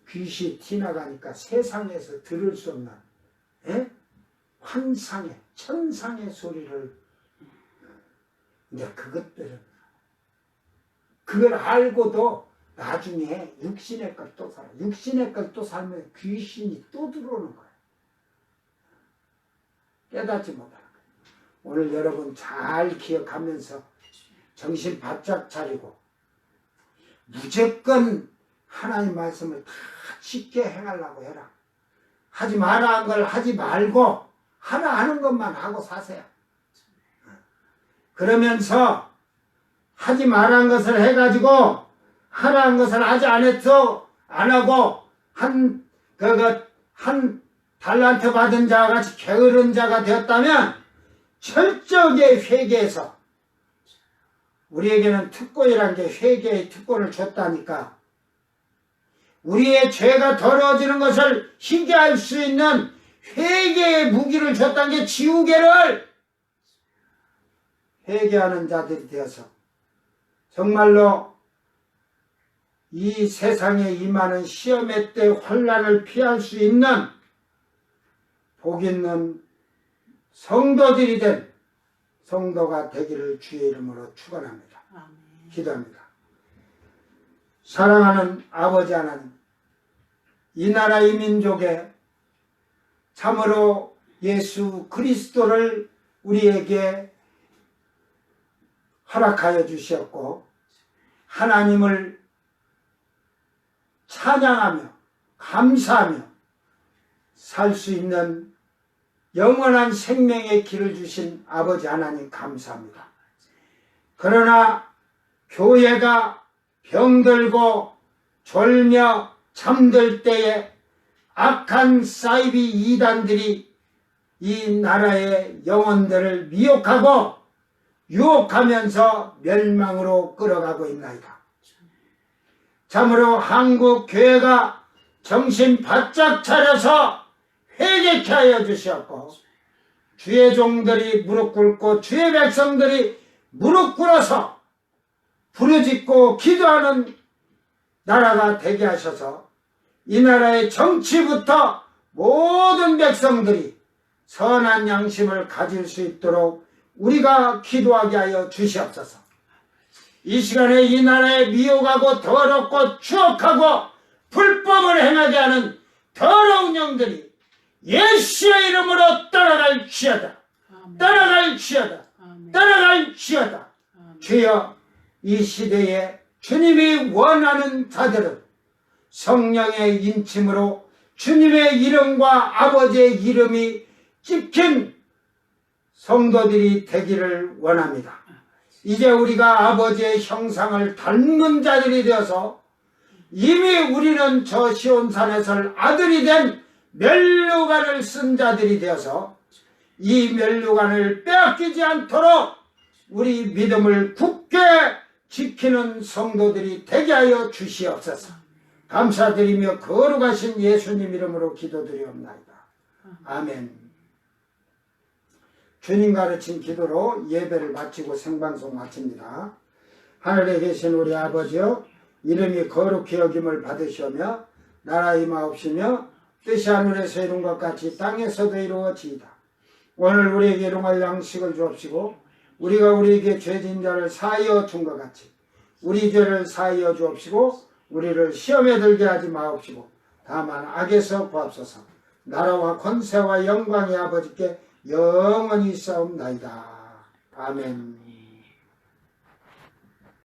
Speaker 1: 귀시 티나가니까 세상에서 들을 수 없는 환상의 천상의 소리를 이제 그걸 알고도 나중에 육신의 걸 또 살아. 육신의 걸 또 살면 귀신이 또 들어오는 거야. 깨닫지 못하는 거야. 오늘 여러분 잘 기억하면서 정신 바짝 차리고 무조건 하나님 말씀을 다 쉽게 행하려고 해라. 하지 마라 한 걸 하지 말고 하라 하는 것만 하고 사세요. 그러면서 하지 말한 것을 해가지고 하라는 것을 아직 안 하고 한 달란트 받은 자와 같이 게으른 자가 되었다면 철저하게 회개해서 우리에게는 특권이란 게 회개의 특권을 줬다니까 우리의 죄가 더러워지는 것을 희게할 수 있는 회개의 무기를 줬다는 게 지우개를 회개하는 자들이 되어서 정말로 이 세상에 임하는 시험의 때 환난을 피할 수 있는 복 있는 성도들이 된 성도가 되기를 주의 이름으로 축원합니다. 기도합니다. 사랑하는 아버지 하나님, 이 나라 이 민족에 참으로 예수 그리스도를 우리에게 허락하여 주셨고 하나님을 찬양하며 감사하며 살 수 있는 영원한 생명의 길을 주신 아버지 하나님 감사합니다. 그러나 교회가 병들고 졸며 잠들 때에 악한 사이비 이단들이 이 나라의 영혼들을 미혹하고 유혹하면서 멸망으로 끌어가고 있나이다. 참으로 한국 교회가 정신 바짝 차려서 회개케 하여 주셨고 주의 종들이 무릎 꿇고 주의 백성들이 무릎 꿇어서 부르짖고 기도하는 나라가 되게 하셔서 이 나라의 정치부터 모든 백성들이 선한 양심을 가질 수 있도록 우리가 기도하게 하여 주시옵소서. 이 시간에 이 나라에 미혹하고 더럽고 추악하고 불법을 행하게 하는 더러운 영들이 예수의 이름으로 떠나갈지어다. 떠나갈지어다. 떠나갈지어다. 주여, 이 시대에 주님이 원하는 자들은 성령의 인침으로 주님의 이름과 아버지의 이름이 찍힌 성도들이 되기를 원합니다. 이제 우리가 아버지의 형상을 닮는 자들이 되어서 이미 우리는 저 시온산에서 아들이 된 면류관을 쓴 자들이 되어서 이 면류관을 빼앗기지 않도록 우리 믿음을 굳게 지키는 성도들이 되게 하여 주시옵소서. 감사드리며 거룩하신 예수님 이름으로 기도드리옵나이다. 아멘. 주님 가르친 기도로 예배를 마치고 생방송 마칩니다. 하늘에 계신 우리 아버지여, 이름이 거룩히 여김을 받으시오며 나라 임하옵시며 뜻이 하늘에서 이룬 것 같이 땅에서도 이루어지이다. 오늘 우리에게 일용할 양식을 주옵시고 우리가 우리에게 죄진 자를 사하여 준 것 같이 우리 죄를 사하여 주옵시고 우리를 시험에 들게 하지 마옵시고 다만 악에서 구하옵소서. 나라와 권세와 영광이 아버지께 영원히 있사옵나이다. 아멘.